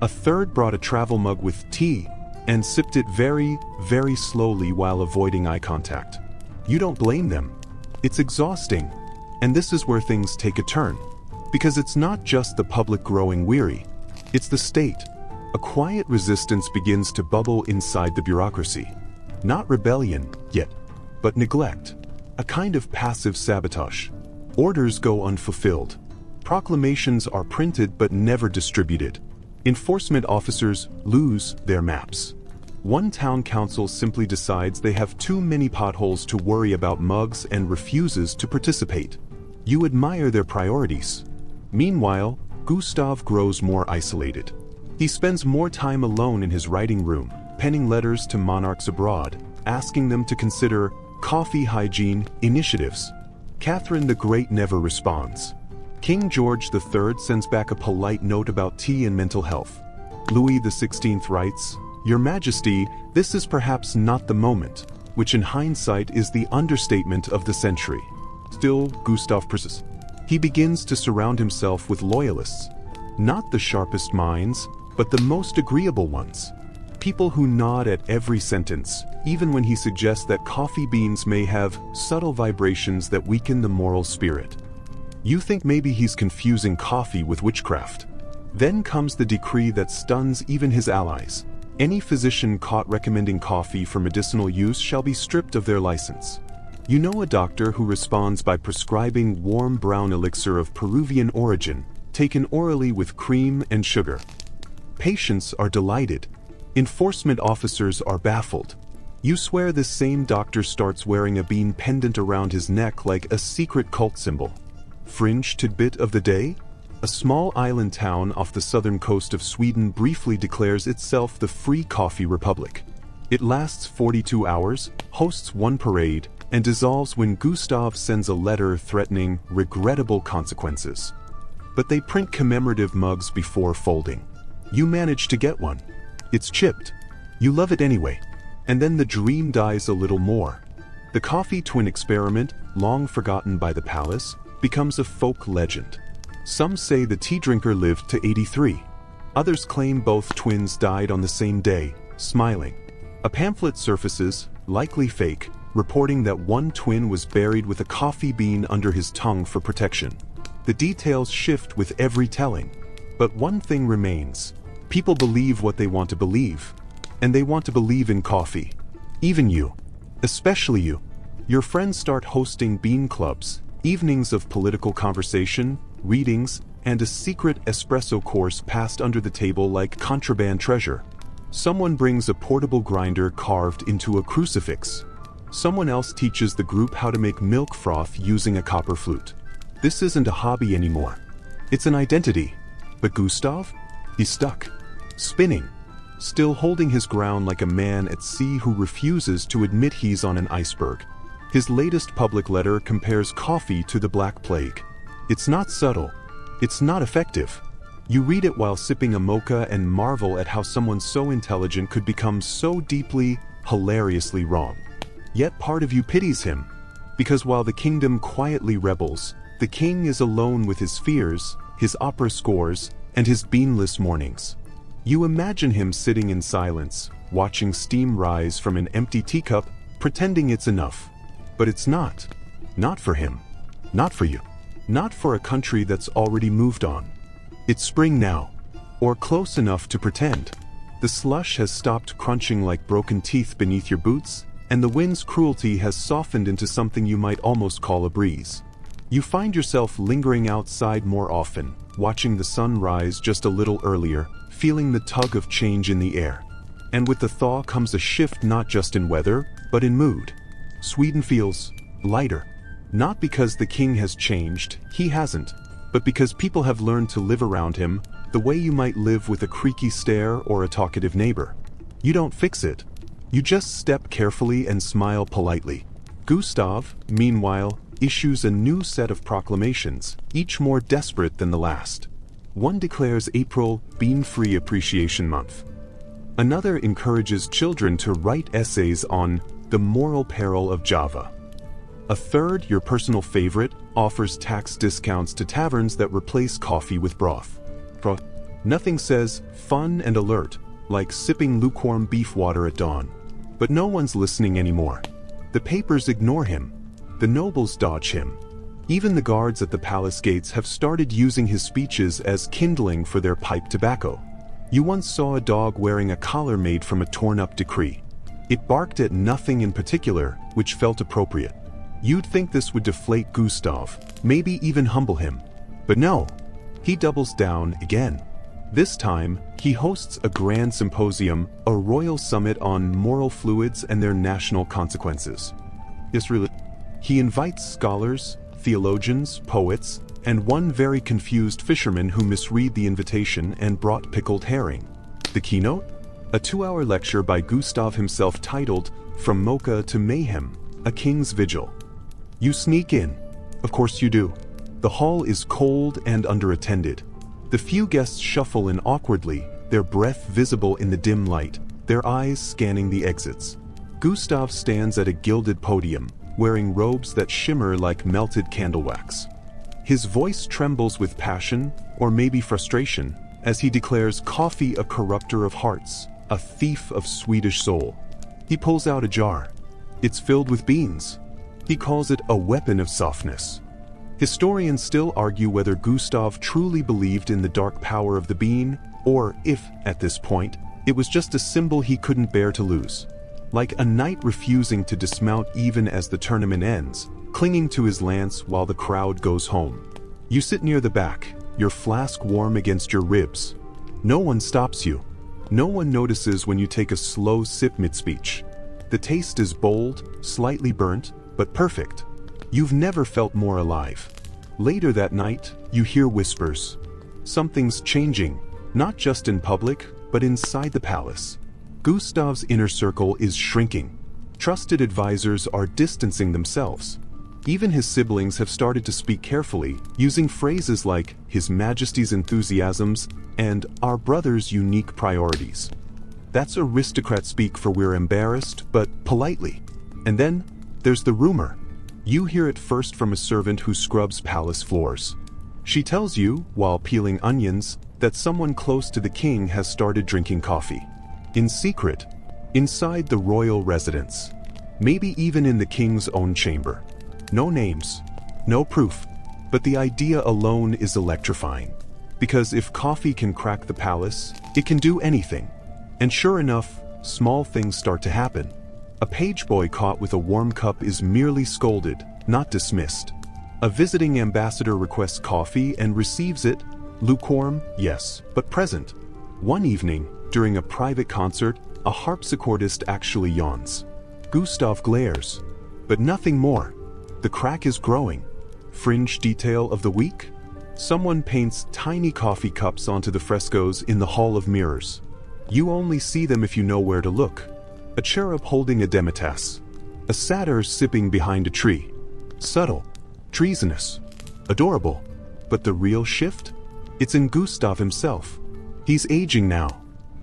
A third brought a travel mug with tea and sipped it very, very slowly while avoiding eye contact. You don't blame them. It's exhausting. And this is where things take a turn. Because it's not just the public growing weary. It's the state. A quiet resistance begins to bubble inside the bureaucracy. Not rebellion, yet, but neglect. A kind of passive sabotage. Orders go unfulfilled. Proclamations are printed but never distributed. Enforcement officers lose their maps. One town council simply decides they have too many potholes to worry about mugs and refuses to participate. You admire their priorities. Meanwhile, Gustav grows more isolated. He spends more time alone in his writing room, penning letters to monarchs abroad, asking them to consider coffee hygiene initiatives. Catherine the Great never responds. King George III sends back a polite note about tea and mental health. Louis XVI writes, "Your Majesty, this is perhaps not the moment," which in hindsight is the understatement of the century. Still, Gustav persists. He begins to surround himself with loyalists. Not the sharpest minds, but the most agreeable ones. People who nod at every sentence, even when he suggests that coffee beans may have subtle vibrations that weaken the moral spirit. You think maybe he's confusing coffee with witchcraft. Then comes the decree that stuns even his allies. Any physician caught recommending coffee for medicinal use shall be stripped of their license. You know a doctor who responds by prescribing warm brown elixir of Peruvian origin, taken orally with cream and sugar. Patients are delighted. Enforcement officers are baffled. You swear this same doctor starts wearing a bean pendant around his neck like a secret cult symbol. Fringe tidbit of the day? A small island town off the southern coast of Sweden briefly declares itself the Free Coffee Republic. It lasts 42 hours, hosts one parade, and dissolves when Gustav sends a letter threatening regrettable consequences. But they print commemorative mugs before folding. You manage to get one. It's chipped. You love it anyway. And then the dream dies a little more. The coffee twin experiment, long forgotten by the palace, becomes a folk legend. Some say the tea drinker lived to 83. Others claim both twins died on the same day, smiling. A pamphlet surfaces, likely fake, reporting that one twin was buried with a coffee bean under his tongue for protection. The details shift with every telling. But one thing remains. People believe what they want to believe. And they want to believe in coffee. Even you. Especially you. Your friends start hosting bean clubs, evenings of political conversation, readings, and a secret espresso course passed under the table like contraband treasure. Someone brings a portable grinder carved into a crucifix. Someone else teaches the group how to make milk froth using a copper flute. This isn't a hobby anymore. It's an identity. But Gustav? He's stuck. Spinning. Still holding his ground like a man at sea who refuses to admit he's on an iceberg. His latest public letter compares coffee to the Black Plague. It's not subtle. It's not effective. You read it while sipping a mocha and marvel at how someone so intelligent could become so deeply, hilariously wrong. Yet part of you pities him. Because while the kingdom quietly rebels, the king is alone with his fears, his opera scores, and his beanless mornings. You imagine him sitting in silence, watching steam rise from an empty teacup, pretending it's enough. But it's not. Not for him. Not for you. Not for a country that's already moved on. It's spring now. Or close enough to pretend. The slush has stopped crunching like broken teeth beneath your boots, and the wind's cruelty has softened into something you might almost call a breeze. You find yourself lingering outside more often, watching the sun rise just a little earlier, feeling the tug of change in the air. And with the thaw comes a shift not just in weather, but in mood. Sweden feels lighter. Not because the king has changed, he hasn't, but because people have learned to live around him the way you might live with a creaky stair or a talkative neighbor. You don't fix it. You just step carefully and smile politely. Gustav, meanwhile, issues a new set of proclamations, each more desperate than the last. One declares April Bean-Free Appreciation Month. Another encourages children to write essays on the moral peril of Java. A third, your personal favorite, offers tax discounts to taverns that replace coffee with broth. Nothing says fun and alert like sipping lukewarm beef water at dawn. But no one's listening anymore. The papers ignore him. The nobles dodge him. Even the guards at the palace gates have started using his speeches as kindling for their pipe tobacco. You once saw a dog wearing a collar made from a torn-up decree. It barked at nothing in particular, which felt appropriate. You'd think this would deflate Gustav, maybe even humble him. But no, he doubles down again. This time, he hosts a grand symposium, a royal summit on moral fluids and their national consequences. He invites scholars, theologians, poets, and one very confused fisherman who misread the invitation and brought pickled herring. The keynote? A 2-hour lecture by Gustav himself titled, From Mocha to Mayhem, a King's Vigil. You sneak in. Of course you do. The hall is cold and underattended. The few guests shuffle in awkwardly, their breath visible in the dim light, their eyes scanning the exits. Gustav stands at a gilded podium, wearing robes that shimmer like melted candle wax. His voice trembles with passion, or maybe frustration, as he declares coffee a corrupter of hearts, a thief of Swedish soul. He pulls out a jar. It's filled with beans. He calls it a weapon of softness. Historians still argue whether Gustav truly believed in the dark power of the bean, or if, at this point, it was just a symbol he couldn't bear to lose. Like a knight refusing to dismount even as the tournament ends, clinging to his lance while the crowd goes home. You sit near the back, your flask warm against your ribs. No one stops you. No one notices when you take a slow sip mid-speech. The taste is bold, slightly burnt, but perfect. You've never felt more alive. Later that night, you hear whispers. Something's changing, not just in public, but inside the palace. Gustav's inner circle is shrinking. Trusted advisors are distancing themselves. Even his siblings have started to speak carefully, using phrases like His Majesty's enthusiasms and our brother's unique priorities. That's aristocrat speak for we're embarrassed, but politely. And then, there's the rumor. You hear it first from a servant who scrubs palace floors. She tells you, while peeling onions, that someone close to the king has started drinking coffee. In secret, inside the royal residence. Maybe even in the king's own chamber. No names, no proof, but the idea alone is electrifying. Because if coffee can crack the palace, it can do anything. And sure enough, small things start to happen. A page boy caught with a warm cup is merely scolded, not dismissed. A visiting ambassador requests coffee and receives it, lukewarm, yes, but present. One evening, during a private concert, a harpsichordist actually yawns. Gustav glares, but nothing more. The crack is growing. Fringe detail of the week? Someone paints tiny coffee cups onto the frescoes in the Hall of Mirrors. You only see them if you know where to look. A cherub holding a demitasse. A satyr sipping behind a tree. Subtle. Treasonous. Adorable. But the real shift? It's in Gustav himself. He's aging now.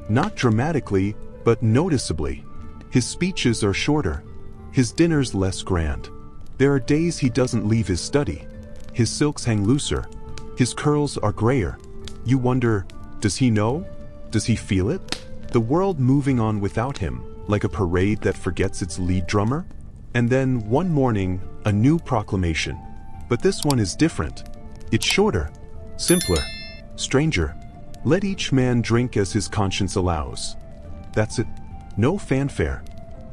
Not dramatically, but noticeably. His speeches are shorter. His dinners less grand. There are days he doesn't leave his study. His silks hang looser. His curls are grayer. You wonder, does he know? Does he feel it? The world moving on without him, like a parade that forgets its lead drummer? And then, one morning, a new proclamation. But this one is different. It's shorter, simpler, stranger. Let each man drink as his conscience allows. That's it. No fanfare.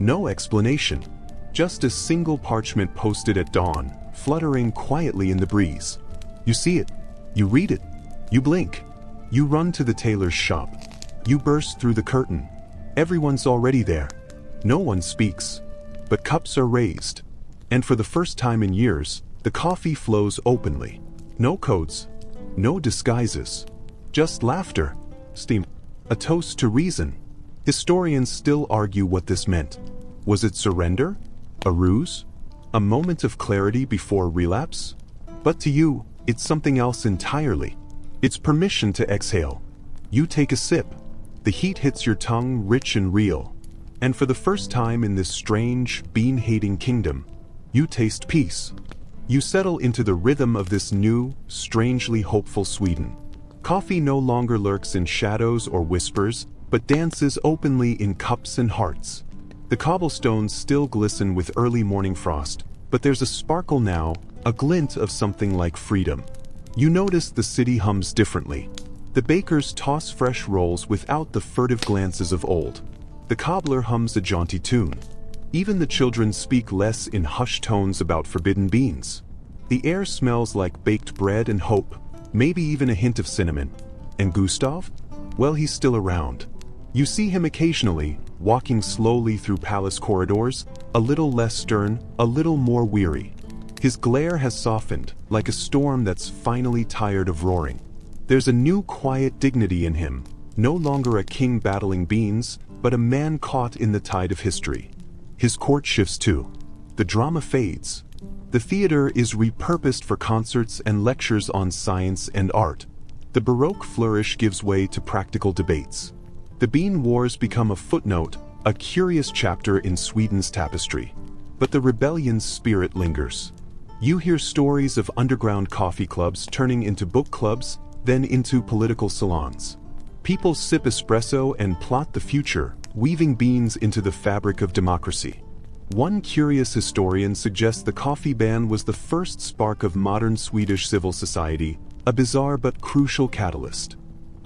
No explanation. Just a single parchment posted at dawn, fluttering quietly in the breeze. You see it. You read it. You blink. You run to the tailor's shop. You burst through the curtain. Everyone's already there. No one speaks. But cups are raised. And for the first time in years, the coffee flows openly. No codes. No disguises. Just laughter. Steam. A toast to reason. Historians still argue what this meant. Was it surrender? A ruse? A moment of clarity before relapse? But to you, it's something else entirely. It's permission to exhale. You take a sip. The heat hits your tongue rich and real. And for the first time in this strange, bean-hating kingdom, You taste peace. You settle into the rhythm of this new, strangely hopeful Sweden. Coffee no longer lurks in shadows or whispers, but dances openly in cups and hearts. The cobblestones still glisten with early morning frost, but there's a sparkle now, a glint of something like freedom. You notice the city hums differently. The bakers toss fresh rolls without the furtive glances of old. The cobbler hums a jaunty tune. Even the children speak less in hushed tones about forbidden beans. The air smells like baked bread and hope, maybe even a hint of cinnamon. And Gustav? Well, he's still around. You see him occasionally, walking slowly through palace corridors, a little less stern, a little more weary. His glare has softened, like a storm that's finally tired of roaring. There's a new quiet dignity in him, no longer a king battling beans, but a man caught in the tide of history. His court shifts too. The drama fades. The theater is repurposed for concerts and lectures on science and art. The Baroque flourish gives way to practical debates. The bean wars become a footnote, a curious chapter in Sweden's tapestry. But the rebellion's spirit lingers. You hear stories of underground coffee clubs turning into book clubs, then into political salons. People sip espresso and plot the future, weaving beans into the fabric of democracy. One curious historian suggests the coffee ban was the first spark of modern Swedish civil society, a bizarre but crucial catalyst.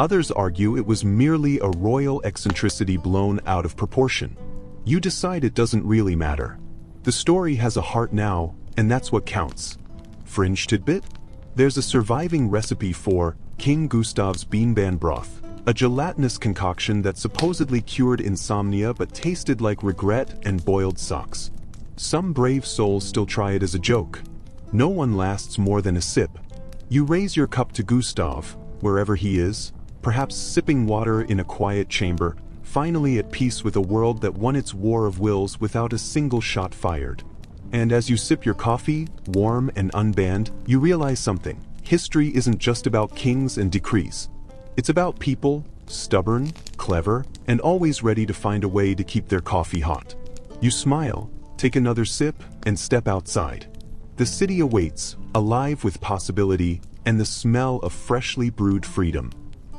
Others argue it was merely a royal eccentricity blown out of proportion. You decide it doesn't really matter. The story has a heart now, and that's what counts. Fringe tidbit? There's a surviving recipe for King Gustav's beanban broth, a gelatinous concoction that supposedly cured insomnia but tasted like regret and boiled socks. Some brave souls still try it as a joke. No one lasts more than a sip. You raise your cup to Gustav, wherever he is, perhaps sipping water in a quiet chamber, finally at peace with a world that won its war of wills without a single shot fired. And as you sip your coffee, warm and unbanned, you realize something. History isn't just about kings and decrees. It's about people, stubborn, clever, and always ready to find a way to keep their coffee hot. You smile, take another sip, and step outside. The city awaits, alive with possibility and the smell of freshly brewed freedom.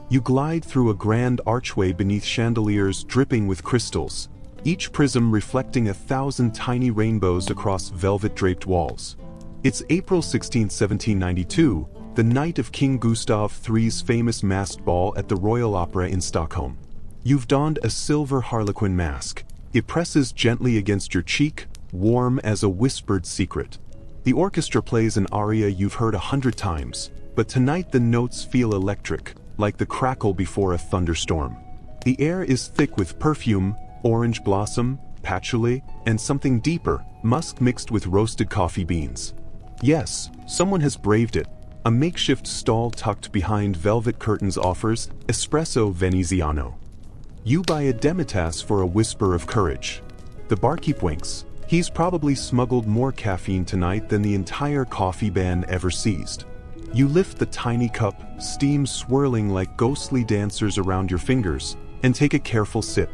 You glide through a grand archway beneath chandeliers dripping with crystals, each prism reflecting 1,000 tiny rainbows across velvet-draped walls. It's April 16, 1792, the night of King Gustav III's famous masked ball at the Royal Opera in Stockholm. You've donned a silver harlequin mask. It presses gently against your cheek, warm as a whispered secret. The orchestra plays an aria you've heard 100 times, but tonight the notes feel electric, like the crackle before a thunderstorm. The air is thick with perfume, orange blossom, patchouli, and something deeper, musk mixed with roasted coffee beans. Yes, someone has braved it. A makeshift stall tucked behind velvet curtains offers espresso veneziano. You buy a demitasse for a whisper of courage. The barkeep winks. He's probably smuggled more caffeine tonight than the entire coffee ban ever seized. You lift the tiny cup, steam swirling like ghostly dancers around your fingers, and take a careful sip.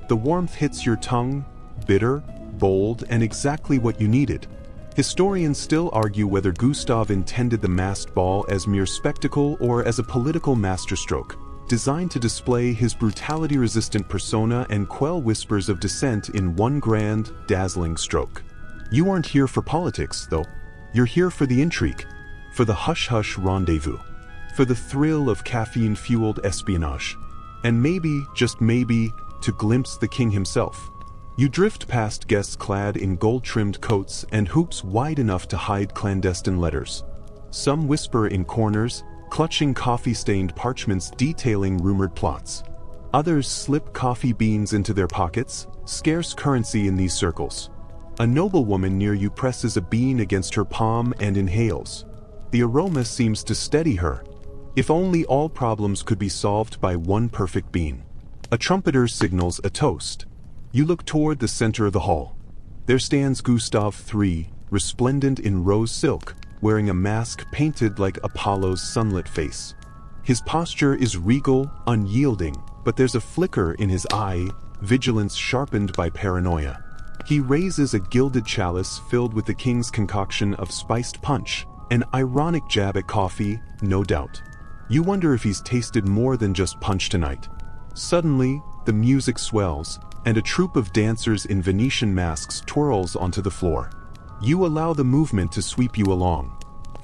The warmth hits your tongue, bitter, bold, and exactly what you needed. Historians still argue whether Gustav intended the masked ball as mere spectacle or as a political masterstroke, designed to display his brutality-resistant persona and quell whispers of dissent in one grand, dazzling stroke. You aren't here for politics, though. You're here for the intrigue, for the hush-hush rendezvous, for the thrill of caffeine-fueled espionage, and maybe, just maybe, to glimpse the king himself. You drift past guests clad in gold-trimmed coats and hoops wide enough to hide clandestine letters. Some whisper in corners, clutching coffee-stained parchments detailing rumored plots. Others slip coffee beans into their pockets, scarce currency in these circles. A noblewoman near you presses a bean against her palm and inhales. The aroma seems to steady her. If only all problems could be solved by one perfect bean. A trumpeter signals a toast. You look toward the center of the hall. There stands Gustav III, resplendent in rose silk, wearing a mask painted like Apollo's sunlit face. His posture is regal, unyielding, but there's a flicker in his eye, vigilance sharpened by paranoia. He raises a gilded chalice filled with the king's concoction of spiced punch, an ironic jab at coffee, no doubt. You wonder if he's tasted more than just punch tonight. Suddenly, the music swells, and a troupe of dancers in Venetian masks twirls onto the floor. You allow the movement to sweep you along.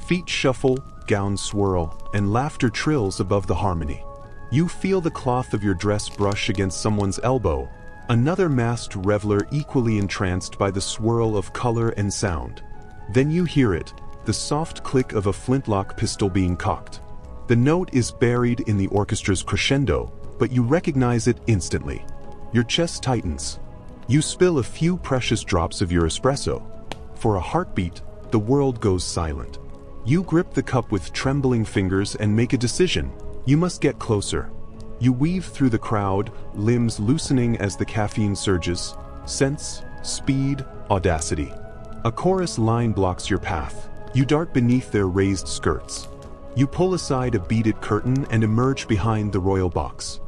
Feet shuffle, gowns swirl, and laughter trills above the harmony. You feel the cloth of your dress brush against someone's elbow, another masked reveler equally entranced by the swirl of color and sound. Then you hear it, the soft click of a flintlock pistol being cocked. The note is buried in the orchestra's crescendo, but you recognize it instantly. Your chest tightens. You spill a few precious drops of your espresso. For a heartbeat, the world goes silent. You grip the cup with trembling fingers and make a decision. You must get closer. You weave through the crowd, limbs loosening as the caffeine surges. Sense, speed, audacity. A chorus line blocks your path. You dart beneath their raised skirts. You pull aside a beaded curtain and emerge behind the royal box.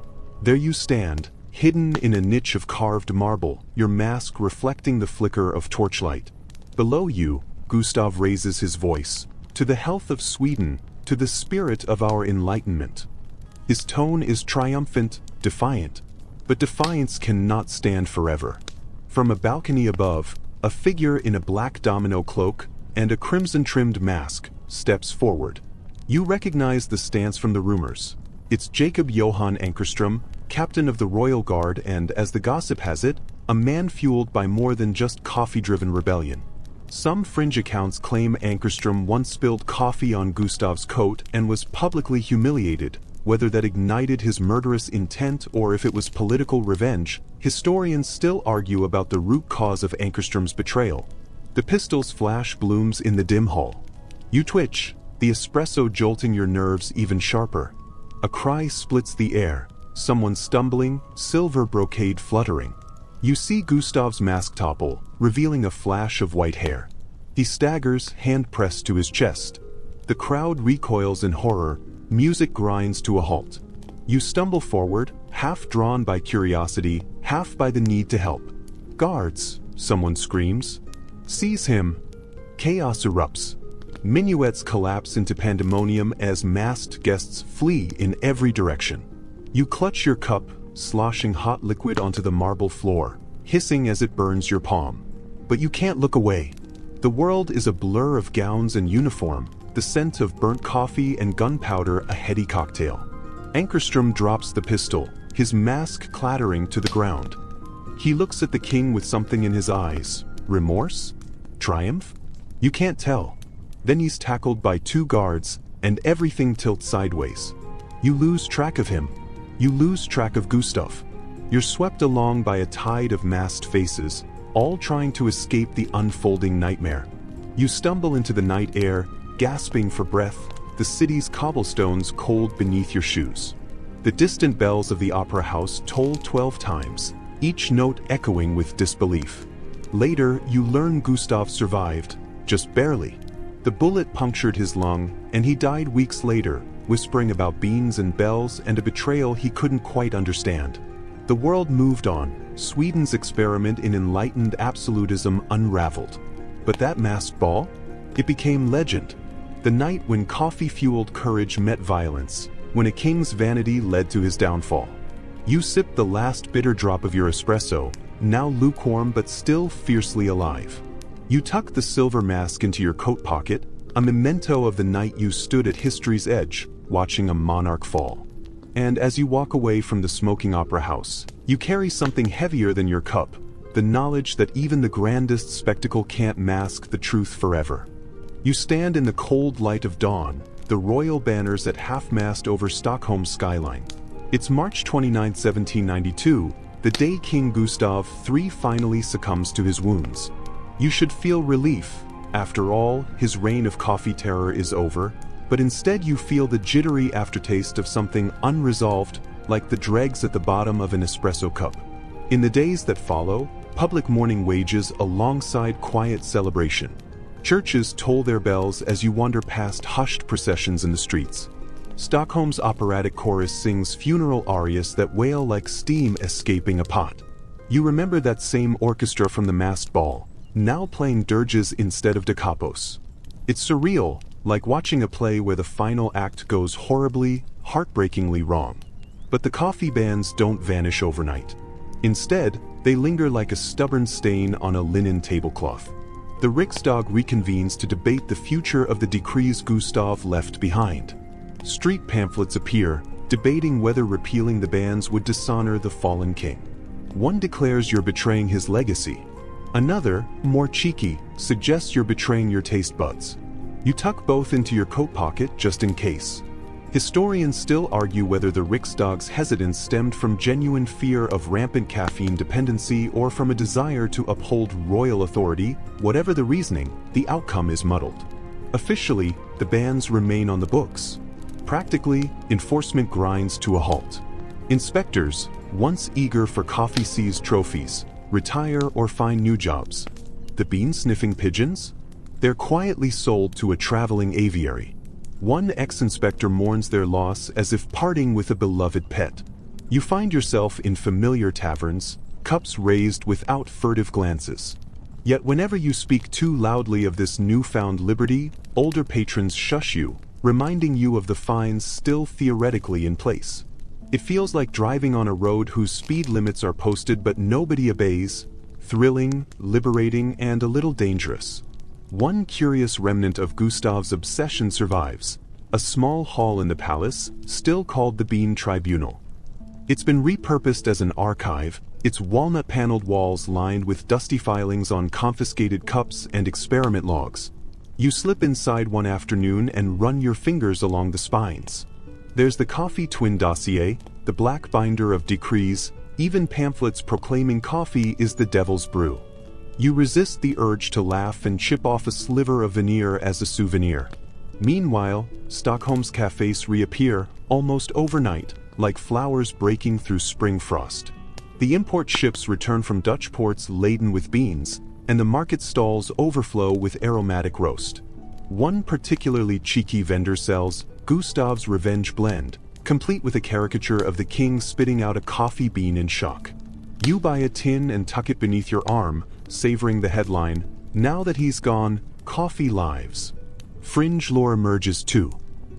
There you stand, hidden in a niche of carved marble, your mask reflecting the flicker of torchlight. Below you, Gustav raises his voice. To the health of Sweden, to the spirit of our enlightenment. His tone is triumphant, defiant. But defiance cannot stand forever. From a balcony above, a figure in a black domino cloak and a crimson-trimmed mask steps forward. You recognize the stance from the rumors. It's Jacob Johan Ankerström, captain of the Royal Guard and, as the gossip has it, a man fueled by more than just coffee-driven rebellion. Some fringe accounts claim Ankerström once spilled coffee on Gustav's coat and was publicly humiliated. Whether that ignited his murderous intent or if it was political revenge, historians still argue about the root cause of Ankerström's betrayal. The pistol's flash blooms in the dim hall. You twitch, the espresso jolting your nerves even sharper. A cry splits the air, someone stumbling, silver brocade fluttering. You see Gustav's mask topple, revealing a flash of white hair. He staggers, hand pressed to his chest. The crowd recoils in horror, music grinds to a halt. You stumble forward, half drawn by curiosity, half by the need to help. "Guards!" someone screams. "Seize him!" Chaos erupts. Minuets collapse into pandemonium as masked guests flee in every direction. You clutch your cup, sloshing hot liquid onto the marble floor, hissing as it burns your palm. But you can't look away. The world is a blur of gowns and uniform, the scent of burnt coffee and gunpowder a heady cocktail. Ankerström drops the pistol, his mask clattering to the ground. He looks at the king with something in his eyes. Remorse? Triumph? You can't tell. Then he's tackled by two guards, and everything tilts sideways. You lose track of him. You lose track of Gustav. You're swept along by a tide of masked faces, all trying to escape the unfolding nightmare. You stumble into the night air, gasping for breath, the city's cobblestones cold beneath your shoes. The distant bells of the opera house toll 12 times, each note echoing with disbelief. Later, you learn Gustav survived, just barely. The bullet punctured his lung, and he died weeks later, whispering about beans and bells and a betrayal he couldn't quite understand. The world moved on, Sweden's experiment in enlightened absolutism unraveled. But that masked ball? It became legend. The night when coffee-fueled courage met violence, when a king's vanity led to his downfall. You sipped the last bitter drop of your espresso, now lukewarm but still fiercely alive. You tuck the silver mask into your coat pocket, a memento of the night you stood at history's edge, watching a monarch fall. And as you walk away from the smoking opera house, you carry something heavier than your cup, the knowledge that even the grandest spectacle can't mask the truth forever. You stand in the cold light of dawn, the royal banners at half-mast over Stockholm's skyline. It's March 29, 1792, the day King Gustav III finally succumbs to his wounds. You should feel relief. After all, his reign of coffee terror is over, but instead you feel the jittery aftertaste of something unresolved, like the dregs at the bottom of an espresso cup. In the days that follow, public mourning wages alongside quiet celebration. Churches toll their bells as you wander past hushed processions in the streets. Stockholm's operatic chorus sings funeral arias that wail like steam escaping a pot. You remember that same orchestra from the masked ball, now playing dirges instead of da capos. It's surreal, like watching a play where the final act goes horribly, heartbreakingly wrong. But the coffee bans don't vanish overnight. Instead, they linger like a stubborn stain on a linen tablecloth. The Riksdag reconvenes to debate the future of the decrees Gustav left behind. Street pamphlets appear, debating whether repealing the bans would dishonor the fallen king. One declares you're betraying his legacy. Another, more cheeky, suggests you're betraying your taste buds. You tuck both into your coat pocket just in case. Historians still argue whether the Riksdag's hesitance stemmed from genuine fear of rampant caffeine dependency or from a desire to uphold royal authority. Whatever the reasoning, the outcome is muddled. Officially, the bans remain on the books. Practically, enforcement grinds to a halt. Inspectors, once eager for coffee-seized trophies, retire or find new jobs. The bean-sniffing pigeons? They're quietly sold to a traveling aviary. One ex-inspector mourns their loss as if parting with a beloved pet. You find yourself in familiar taverns, cups raised without furtive glances. Yet whenever you speak too loudly of this newfound liberty, older patrons shush you, reminding you of the fines still theoretically in place. It feels like driving on a road whose speed limits are posted but nobody obeys. Thrilling, liberating, and a little dangerous. One curious remnant of Gustav's obsession survives, a small hall in the palace, still called the Bean Tribunal. It's been repurposed as an archive, its walnut-paneled walls lined with dusty filings on confiscated cups and experiment logs. You slip inside one afternoon and run your fingers along the spines. There's the coffee twin dossier, the black binder of decrees, even pamphlets proclaiming coffee is the devil's brew. You resist the urge to laugh and chip off a sliver of veneer as a souvenir. Meanwhile, Stockholm's cafés reappear, almost overnight, like flowers breaking through spring frost. The import ships return from Dutch ports laden with beans, and the market stalls overflow with aromatic roast. One particularly cheeky vendor sells Gustav's Revenge Blend, complete with a caricature of the king spitting out a coffee bean in shock. You buy a tin and tuck it beneath your arm, savoring the headline, "Now that he's gone, coffee lives." Fringe lore emerges too.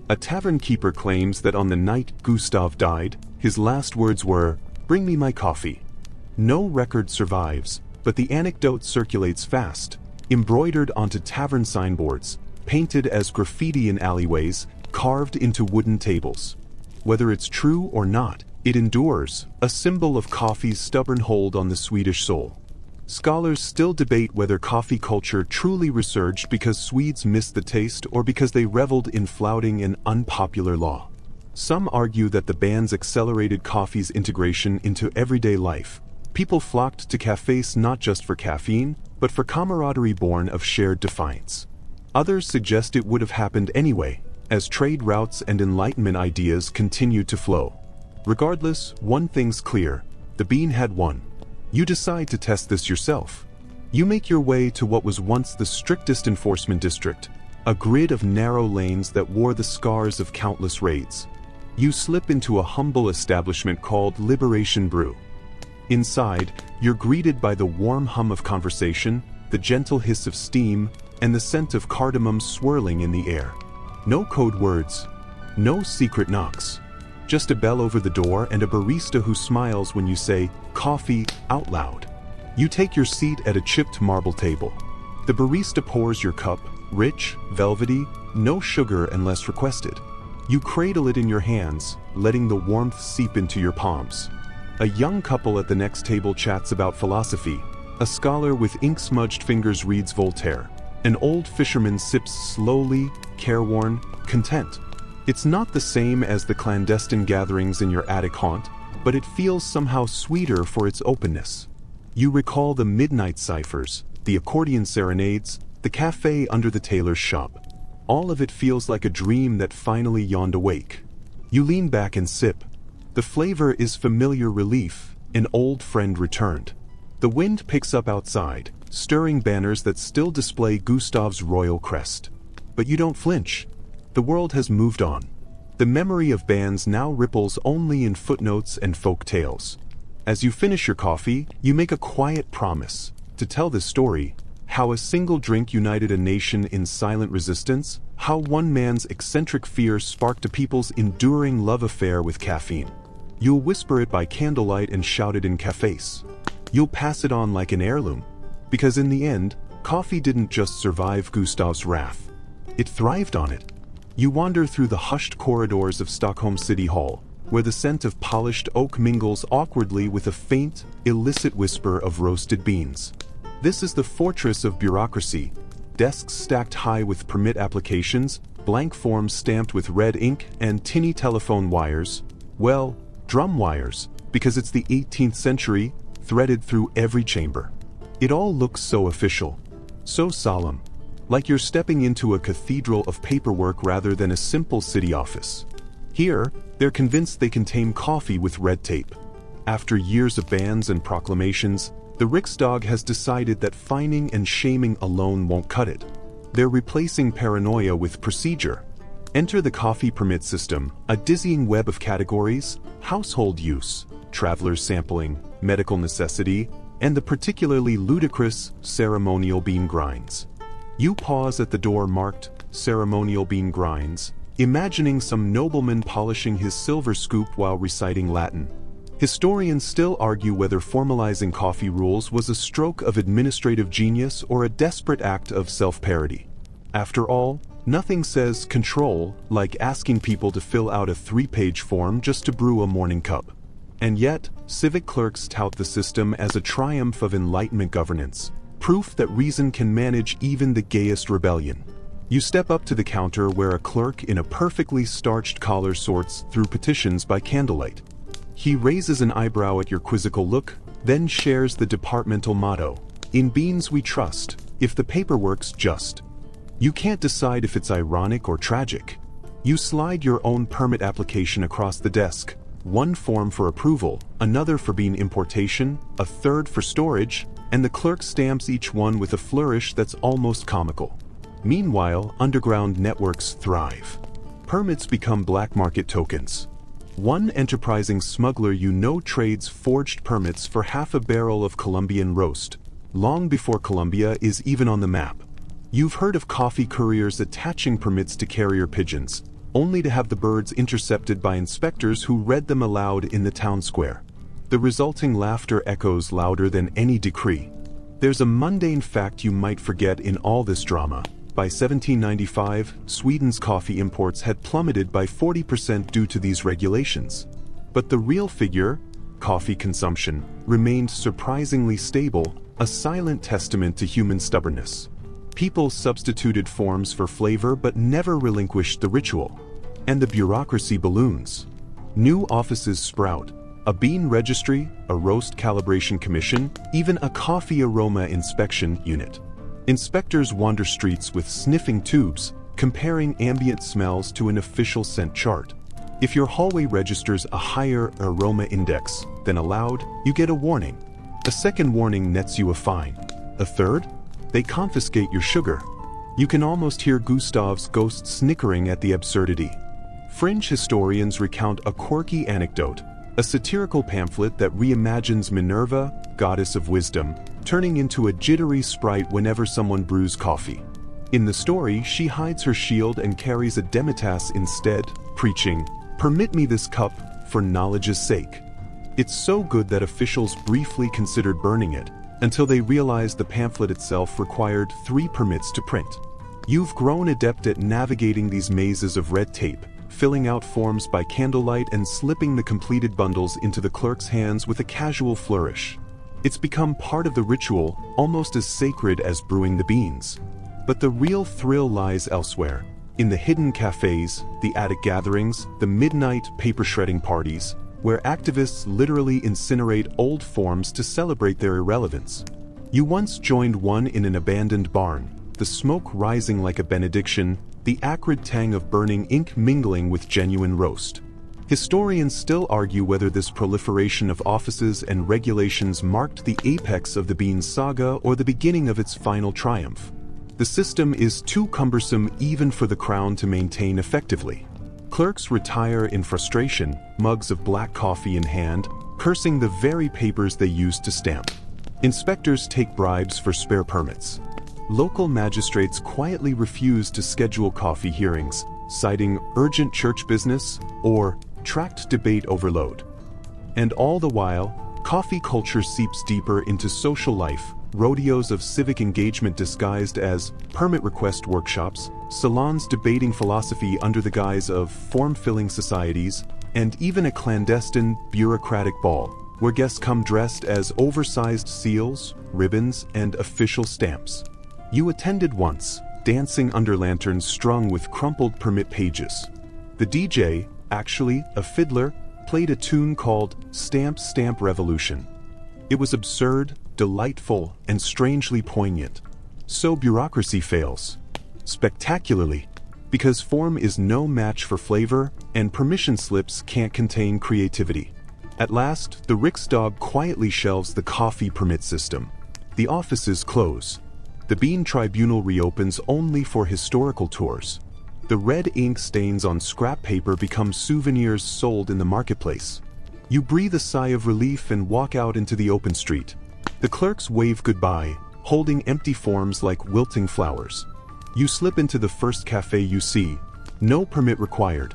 A tavern keeper claims that on the night Gustav died, his last words were, "Bring me my coffee." No record survives, but the anecdote circulates fast, embroidered onto tavern signboards, painted as graffiti in alleyways, carved into wooden tables. Whether it's true or not, it endures, a symbol of coffee's stubborn hold on the Swedish soul. Scholars still debate whether coffee culture truly resurged because Swedes missed the taste or because they reveled in flouting an unpopular law. Some argue that the bans accelerated coffee's integration into everyday life. People flocked to cafés not just for caffeine, but for camaraderie born of shared defiance. Others suggest it would have happened anyway, as trade routes and Enlightenment ideas continued to flow. Regardless, one thing's clear: the bean had won. You decide to test this yourself. You make your way to what was once the strictest enforcement district, a grid of narrow lanes that wore the scars of countless raids. You slip into a humble establishment called Liberation Brew. Inside, you're greeted by the warm hum of conversation, the gentle hiss of steam, and the scent of cardamom swirling in the air. No code words, no secret knocks. Just a bell over the door and a barista who smiles when you say, "Coffee," out loud. You take your seat at a chipped marble table. The barista pours your cup, rich, velvety, no sugar unless requested. You cradle it in your hands, letting the warmth seep into your palms. A young couple at the next table chats about philosophy. A scholar with ink-smudged fingers reads Voltaire. An old fisherman sips slowly, careworn, content. It's not the same as the clandestine gatherings in your attic haunt, but it feels somehow sweeter for its openness. You recall the midnight ciphers, the accordion serenades, the cafe under the tailor's shop. All of it feels like a dream that finally yawned awake. You lean back and sip. The flavor is familiar relief, an old friend returned. The wind picks up outside, stirring banners that still display Gustav's royal crest. But you don't flinch. The world has moved on. The memory of bans now ripples only in footnotes and folk tales. As you finish your coffee, you make a quiet promise to tell this story, how a single drink united a nation in silent resistance, how one man's eccentric fear sparked a people's enduring love affair with caffeine. You'll whisper it by candlelight and shout it in cafés. You'll pass it on like an heirloom, because in the end, coffee didn't just survive Gustav's wrath. It thrived on it. You wander through the hushed corridors of Stockholm City Hall, where the scent of polished oak mingles awkwardly with a faint, illicit whisper of roasted beans. This is the fortress of bureaucracy. Desks stacked high with permit applications, blank forms stamped with red ink, and tinny telephone wires. Well, drum wires, because it's the 18th century, threaded through every chamber. It all looks so official, so solemn, like you're stepping into a cathedral of paperwork rather than a simple city office. Here, they're convinced they can tame coffee with red tape. After years of bans and proclamations, the Riksdag has decided that fining and shaming alone won't cut it. They're replacing paranoia with procedure. Enter the coffee permit system, a dizzying web of categories: household use, traveler sampling, medical necessity, and the particularly ludicrous ceremonial bean grinds. You pause at the door marked ceremonial bean grinds, imagining some nobleman polishing his silver scoop while reciting Latin. Historians still argue whether formalizing coffee rules was a stroke of administrative genius or a desperate act of self-parody. After all, nothing says control like asking people to fill out a 3-page form just to brew a morning cup. And yet, civic clerks tout the system as a triumph of Enlightenment governance, proof that reason can manage even the gayest rebellion. You step up to the counter where a clerk in a perfectly starched collar sorts through petitions by candlelight. He raises an eyebrow at your quizzical look, then shares the departmental motto: "In beans we trust, if the paperwork's just." You can't decide if it's ironic or tragic. You slide your own permit application across the desk, one form for approval, another for bean importation, a third for storage, and the clerk stamps each one with a flourish that's almost comical. Meanwhile, underground networks thrive. Permits become black market tokens. One enterprising smuggler you know trades forged permits for half a barrel of Colombian roast, long before Colombia is even on the map. You've heard of coffee couriers attaching permits to carrier pigeons, only to have the birds intercepted by inspectors who read them aloud in the town square. The resulting laughter echoes louder than any decree. There's a mundane fact you might forget in all this drama. By 1795, Sweden's coffee imports had plummeted by 40% due to these regulations. But the real figure, coffee consumption, remained surprisingly stable, a silent testament to human stubbornness. People substituted forms for flavor but never relinquished the ritual. And the bureaucracy balloons. New offices sprout. A bean registry, a roast calibration commission, even a coffee aroma inspection unit. Inspectors wander streets with sniffing tubes, comparing ambient smells to an official scent chart. If your hallway registers a higher aroma index than allowed, you get a warning. A second warning nets you a fine. A third? They confiscate your sugar. You can almost hear Gustav's ghost snickering at the absurdity. Fringe historians recount a quirky anecdote, a satirical pamphlet that reimagines Minerva, goddess of wisdom, turning into a jittery sprite whenever someone brews coffee. In the story, she hides her shield and carries a demitasse instead, preaching, "Permit me this cup, for knowledge's sake." It's so good that officials briefly considered burning it, until they realized the pamphlet itself required 3 permits to print. You've grown adept at navigating these mazes of red tape, filling out forms by candlelight and slipping the completed bundles into the clerk's hands with a casual flourish. It's become part of the ritual, almost as sacred as brewing the beans. But the real thrill lies elsewhere, in the hidden cafés, the attic gatherings, the midnight paper-shredding parties, where activists literally incinerate old forms to celebrate their irrelevance. You once joined one in an abandoned barn, the smoke rising like a benediction, the acrid tang of burning ink mingling with genuine roast. Historians still argue whether this proliferation of offices and regulations marked the apex of the bean saga or the beginning of its final triumph. The system is too cumbersome even for the crown to maintain effectively. Clerks retire in frustration, mugs of black coffee in hand, cursing the very papers they used to stamp. Inspectors take bribes for spare permits. Local magistrates quietly refuse to schedule coffee hearings, citing urgent church business or tract debate overload. And all the while, coffee culture seeps deeper into social life, rodeos of civic engagement disguised as permit request workshops, salons debating philosophy under the guise of form-filling societies, and even a clandestine, bureaucratic ball, where guests come dressed as oversized seals, ribbons, and official stamps. You attended once, dancing under lanterns strung with crumpled permit pages. The DJ, actually a fiddler, played a tune called Stamp Stamp Revolution. It was absurd, delightful, and strangely poignant. So bureaucracy fails. Spectacularly. Because form is no match for flavor, and permission slips can't contain creativity. At last, the Riksdag quietly shelves the coffee permit system. The offices close. The Bean Tribunal reopens only for historical tours. The red ink stains on scrap paper become souvenirs sold in the marketplace. You breathe a sigh of relief and walk out into the open street. The clerks wave goodbye, holding empty forms like wilting flowers. You slip into the first cafe you see. No permit required.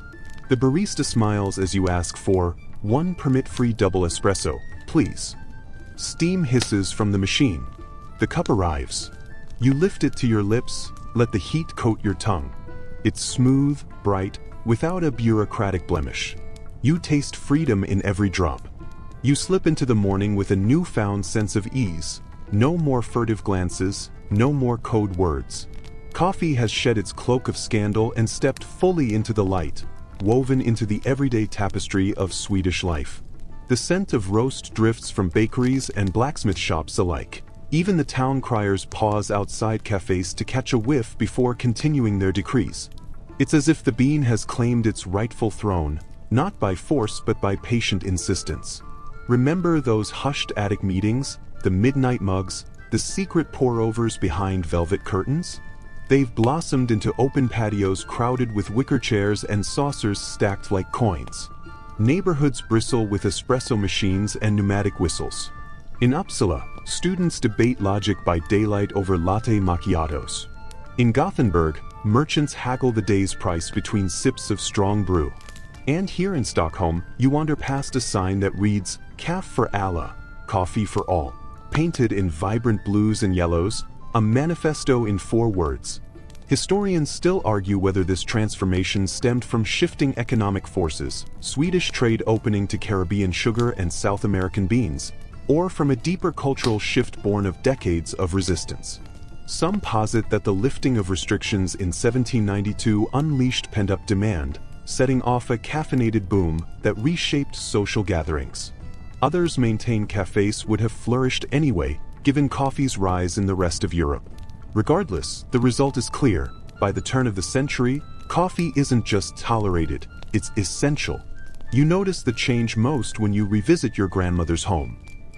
The barista smiles as you ask for 1 permit-free double espresso, please. Steam hisses from the machine. The cup arrives. You lift it to your lips, let the heat coat your tongue. It's smooth, bright, without a bureaucratic blemish. You taste freedom in every drop. You slip into the morning with a newfound sense of ease. No more furtive glances, no more code words. Coffee has shed its cloak of scandal and stepped fully into the light, woven into the everyday tapestry of Swedish life. The scent of roast drifts from bakeries and blacksmith shops alike. Even the town criers pause outside cafés to catch a whiff before continuing their decrees. It's as if the bean has claimed its rightful throne, not by force but by patient insistence. Remember those hushed attic meetings, the midnight mugs, the secret pour-overs behind velvet curtains? They've blossomed into open patios crowded with wicker chairs and saucers stacked like coins. Neighborhoods bristle with espresso machines and pneumatic whistles. In Uppsala, students debate logic by daylight over latte macchiatos. In Gothenburg, merchants haggle the day's price between sips of strong brew. And here in Stockholm, you wander past a sign that reads, Kaffe för alla, coffee for all. Painted in vibrant blues and yellows, a manifesto in 4 words. Historians still argue whether this transformation stemmed from shifting economic forces, Swedish trade opening to Caribbean sugar and South American beans, or from a deeper cultural shift born of decades of resistance. Some posit that the lifting of restrictions in 1792 unleashed pent-up demand, setting off a caffeinated boom that reshaped social gatherings. Others maintain cafés would have flourished anyway, given coffee's rise in the rest of Europe. Regardless, the result is clear. By the turn of the century, coffee isn't just tolerated, it's essential. You notice the change most when you revisit your grandmother's home.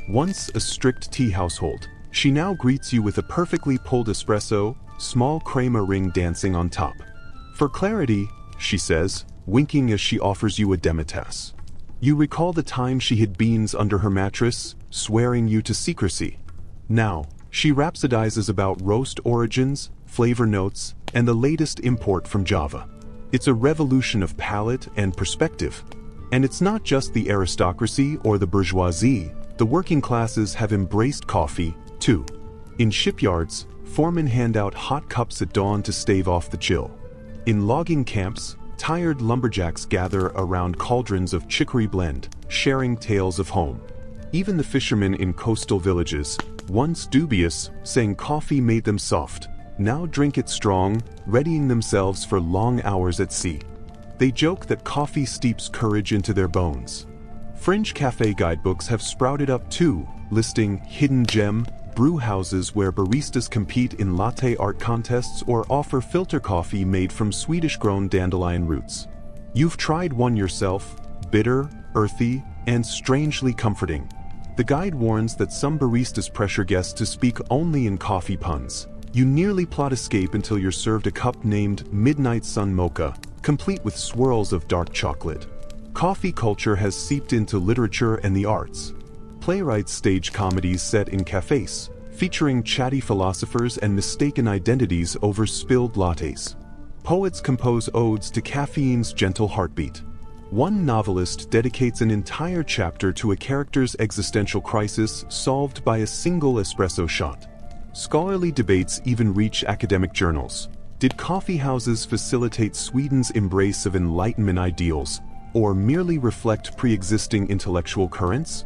Once a strict tea household, she now greets you with a perfectly pulled espresso, small crema ring dancing on top. For clarity, she says, winking as she offers you a demitasse. You recall the time she hid beans under her mattress, swearing you to secrecy. Now, she rhapsodizes about roast origins, flavor notes, and the latest import from Java. It's a revolution of palate and perspective. And it's not just the aristocracy or the bourgeoisie, the working classes have embraced coffee, too. In shipyards, foremen hand out hot cups at dawn to stave off the chill. In logging camps, tired lumberjacks gather around cauldrons of chicory blend, sharing tales of home. Even the fishermen in coastal villages, once dubious, saying coffee made them soft, now drink it strong, readying themselves for long hours at sea. They joke that coffee steeps courage into their bones. Fringe cafe guidebooks have sprouted up too, listing hidden gem brew houses where baristas compete in latte art contests or offer filter coffee made from Swedish-grown dandelion roots. You've tried one yourself, bitter, earthy, and strangely comforting. The guide warns that some baristas pressure guests to speak only in coffee puns. You nearly plot escape until you're served a cup named Midnight Sun Mocha, complete with swirls of dark chocolate. Coffee culture has seeped into literature and the arts. Playwrights stage comedies set in cafés, featuring chatty philosophers and mistaken identities over spilled lattes. Poets compose odes to caffeine's gentle heartbeat. One novelist dedicates an entire chapter to a character's existential crisis solved by a single espresso shot. Scholarly debates even reach academic journals. Did coffee houses facilitate Sweden's embrace of Enlightenment ideals, or merely reflect pre-existing intellectual currents?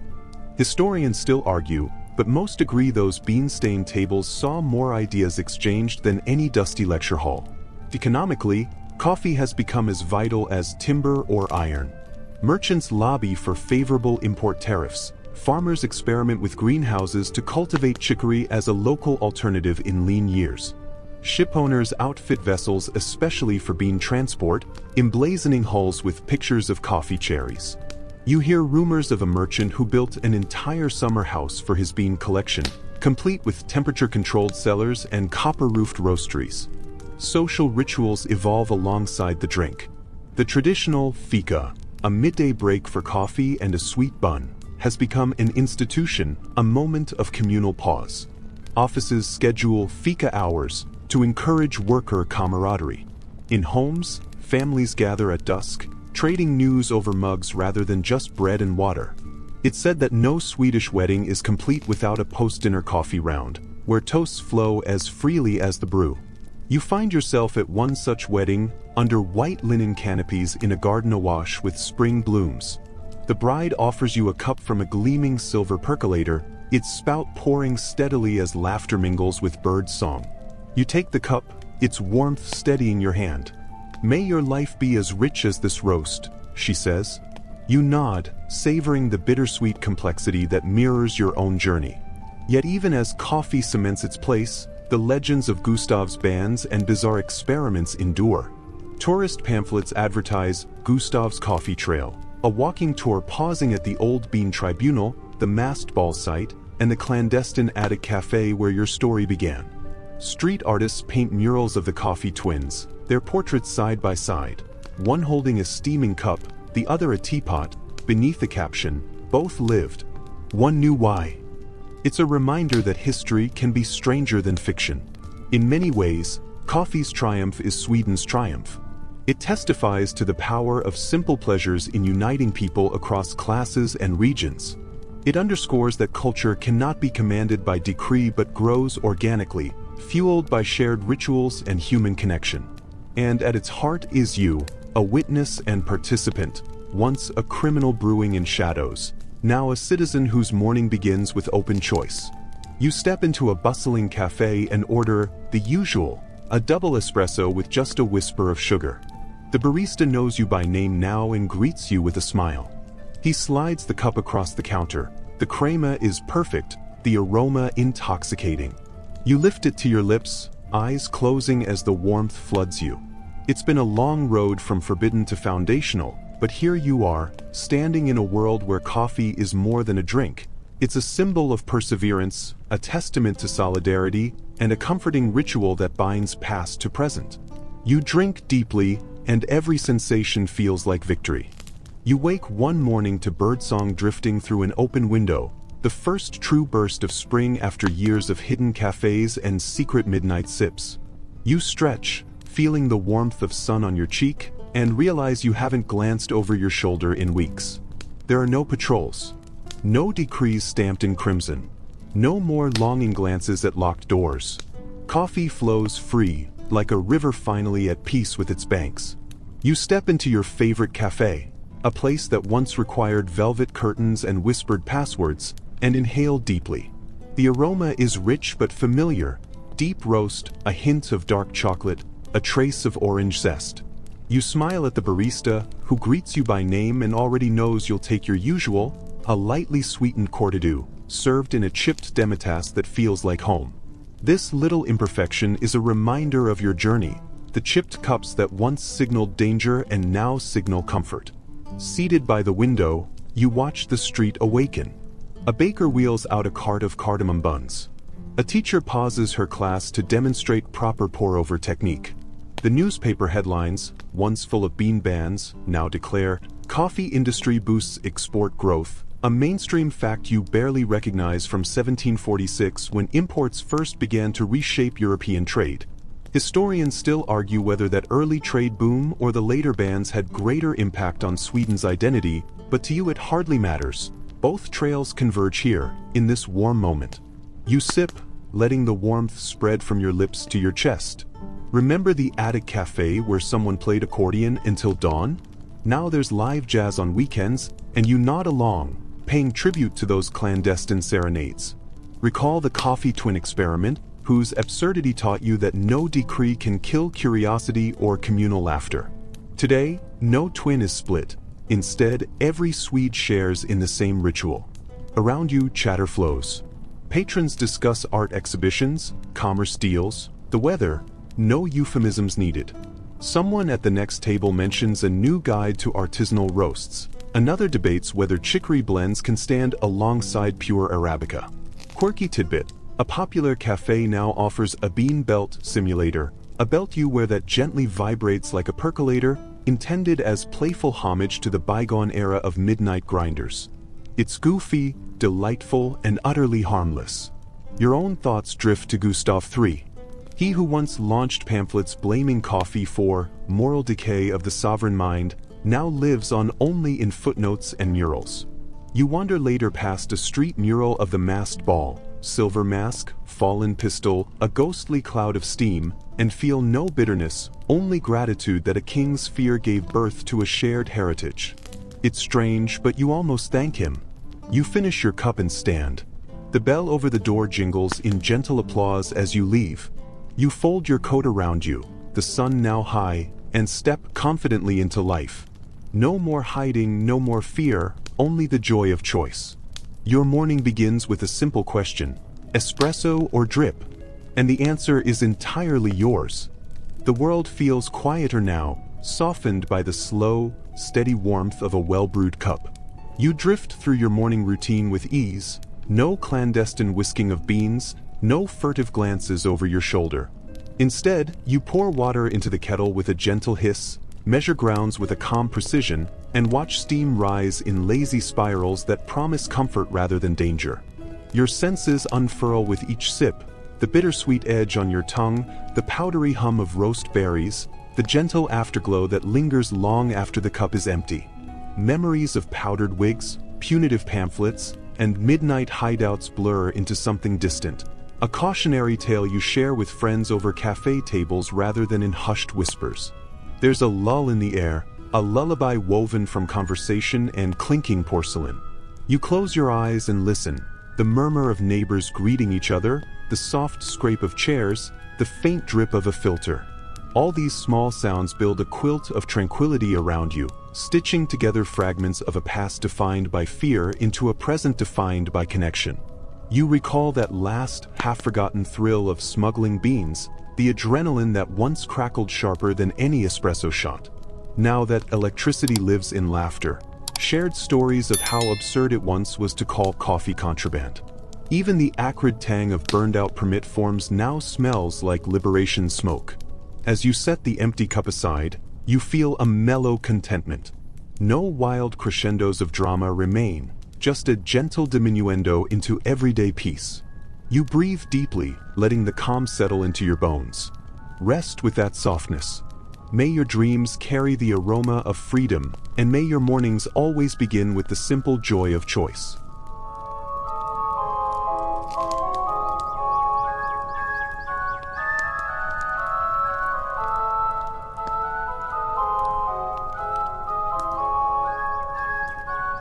Historians still argue, but most agree those bean-stained tables saw more ideas exchanged than any dusty lecture hall. Economically, coffee has become as vital as timber or iron. Merchants lobby for favorable import tariffs. Farmers experiment with greenhouses to cultivate chicory as a local alternative in lean years. Shipowners outfit vessels especially for bean transport, emblazoning hulls with pictures of coffee cherries. You hear rumors of a merchant who built an entire summer house for his bean collection, complete with temperature-controlled cellars and copper-roofed roasteries. Social rituals evolve alongside the drink. The traditional fika, a midday break for coffee and a sweet bun, has become an institution, a moment of communal pause. Offices schedule fika hours to encourage worker camaraderie. In homes, families gather at dusk, trading news over mugs rather than just bread and water. It's said that no Swedish wedding is complete without a post-dinner coffee round, where toasts flow as freely as the brew. You find yourself at one such wedding, under white linen canopies in a garden awash with spring blooms. The bride offers you a cup from a gleaming silver percolator, its spout pouring steadily as laughter mingles with bird song. You take the cup, its warmth steadying your hand. "May your life be as rich as this roast," she says. You nod, savoring the bittersweet complexity that mirrors your own journey. Yet even as coffee cements its place, the legends of Gustav's bands and bizarre experiments endure. Tourist pamphlets advertise Gustav's Coffee Trail, a walking tour pausing at the Old Bean Tribunal, the masked ball site, and the clandestine attic cafe where your story began. Street artists paint murals of the coffee twins, their portraits side by side, one holding a steaming cup, the other a teapot, beneath the caption, "Both lived. One knew why." It's a reminder that history can be stranger than fiction. In many ways, coffee's triumph is Sweden's triumph. It testifies to the power of simple pleasures in uniting people across classes and regions. It underscores that culture cannot be commanded by decree but grows organically, fueled by shared rituals and human connection. And at its heart is you, a witness and participant, once a criminal brewing in shadows, now a citizen whose morning begins with open choice. You step into a bustling cafe and order the usual, a double espresso with just a whisper of sugar. The barista knows you by name now and greets you with a smile. He slides the cup across the counter. The crema is perfect, the aroma intoxicating. You lift it to your lips, eyes closing as the warmth floods you. It's been a long road from forbidden to foundational, but here you are, standing in a world where coffee is more than a drink. It's a symbol of perseverance, a testament to solidarity, and a comforting ritual that binds past to present. You drink deeply, and every sensation feels like victory. You wake one morning to birdsong drifting through an open window, the first true burst of spring after years of hidden cafes and secret midnight sips. You stretch, feeling the warmth of sun on your cheek, and realize you haven't glanced over your shoulder in weeks. There are no patrols. No decrees stamped in crimson. No more longing glances at locked doors. Coffee flows free, like a river finally at peace with its banks. You step into your favorite cafe, a place that once required velvet curtains and whispered passwords, and inhale deeply. The aroma is rich but familiar, deep roast, a hint of dark chocolate, a trace of orange zest. You smile at the barista, who greets you by name and already knows you'll take your usual, a lightly sweetened cordidu, served in a chipped demitasse that feels like home. This little imperfection is a reminder of your journey, the chipped cups that once signaled danger and now signal comfort. Seated by the window, you watch the street awaken. A baker wheels out a cart of cardamom buns. A teacher pauses her class to demonstrate proper pour-over technique. The newspaper headlines, once full of bean bans, now declare, Coffee industry boosts export growth, a mainstream fact you barely recognize from 1746 when imports first began to reshape European trade. Historians still argue whether that early trade boom or the later bans had greater impact on Sweden's identity, but to you it hardly matters. Both trails converge here, in this warm moment. You sip, letting the warmth spread from your lips to your chest. Remember the attic cafe where someone played accordion until dawn? Now there's live jazz on weekends, and you nod along, paying tribute to those clandestine serenades. Recall the coffee twin experiment, whose absurdity taught you that no decree can kill curiosity or communal laughter. Today, no twin is split. Instead, every Swede shares in the same ritual. Around you, chatter flows. Patrons discuss art exhibitions, commerce deals, the weather, no euphemisms needed. Someone at the next table mentions a new guide to artisanal roasts. Another debates whether chicory blends can stand alongside pure Arabica. Quirky tidbit. A popular cafe now offers a bean belt simulator, a belt you wear that gently vibrates like a percolator, intended as playful homage to the bygone era of midnight grinders. It's goofy, delightful, and utterly harmless. Your own thoughts drift to Gustav III. He who once launched pamphlets blaming coffee for moral decay of the sovereign mind now lives on only in footnotes and murals. You wander later past a street mural of the masked ball, silver mask, fallen pistol, a ghostly cloud of steam, and feel no bitterness, only gratitude that a king's fear gave birth to a shared heritage. It's strange, but you almost thank him. You finish your cup and stand. The bell over the door jingles in gentle applause as you leave. You fold your coat around you, the sun now high, and step confidently into life. No more hiding, no more fear, only the joy of choice. Your morning begins with a simple question: espresso or drip? And the answer is entirely yours. The world feels quieter now, softened by the slow, steady warmth of a well-brewed cup. You drift through your morning routine with ease, no clandestine whisking of beans, no furtive glances over your shoulder. Instead, you pour water into the kettle with a gentle hiss, measure grounds with a calm precision, and watch steam rise in lazy spirals that promise comfort rather than danger. Your senses unfurl with each sip, the bittersweet edge on your tongue, the powdery hum of roast berries, the gentle afterglow that lingers long after the cup is empty. Memories of powdered wigs, punitive pamphlets, and midnight hideouts blur into something distant. A cautionary tale you share with friends over cafe tables rather than in hushed whispers. There's a lull in the air, a lullaby woven from conversation and clinking porcelain. You close your eyes and listen, the murmur of neighbors greeting each other, the soft scrape of chairs, the faint drip of a filter. All these small sounds build a quilt of tranquility around you, stitching together fragments of a past defined by fear into a present defined by connection. You recall that last, half-forgotten thrill of smuggling beans, the adrenaline that once crackled sharper than any espresso shot. Now that electricity lives in laughter, shared stories of how absurd it once was to call coffee contraband. Even the acrid tang of burned-out permit forms now smells like liberation smoke. As you set the empty cup aside, you feel a mellow contentment. No wild crescendos of drama remain, just a gentle diminuendo into everyday peace. You breathe deeply, letting the calm settle into your bones. Rest with that softness. May your dreams carry the aroma of freedom, and may your mornings always begin with the simple joy of choice.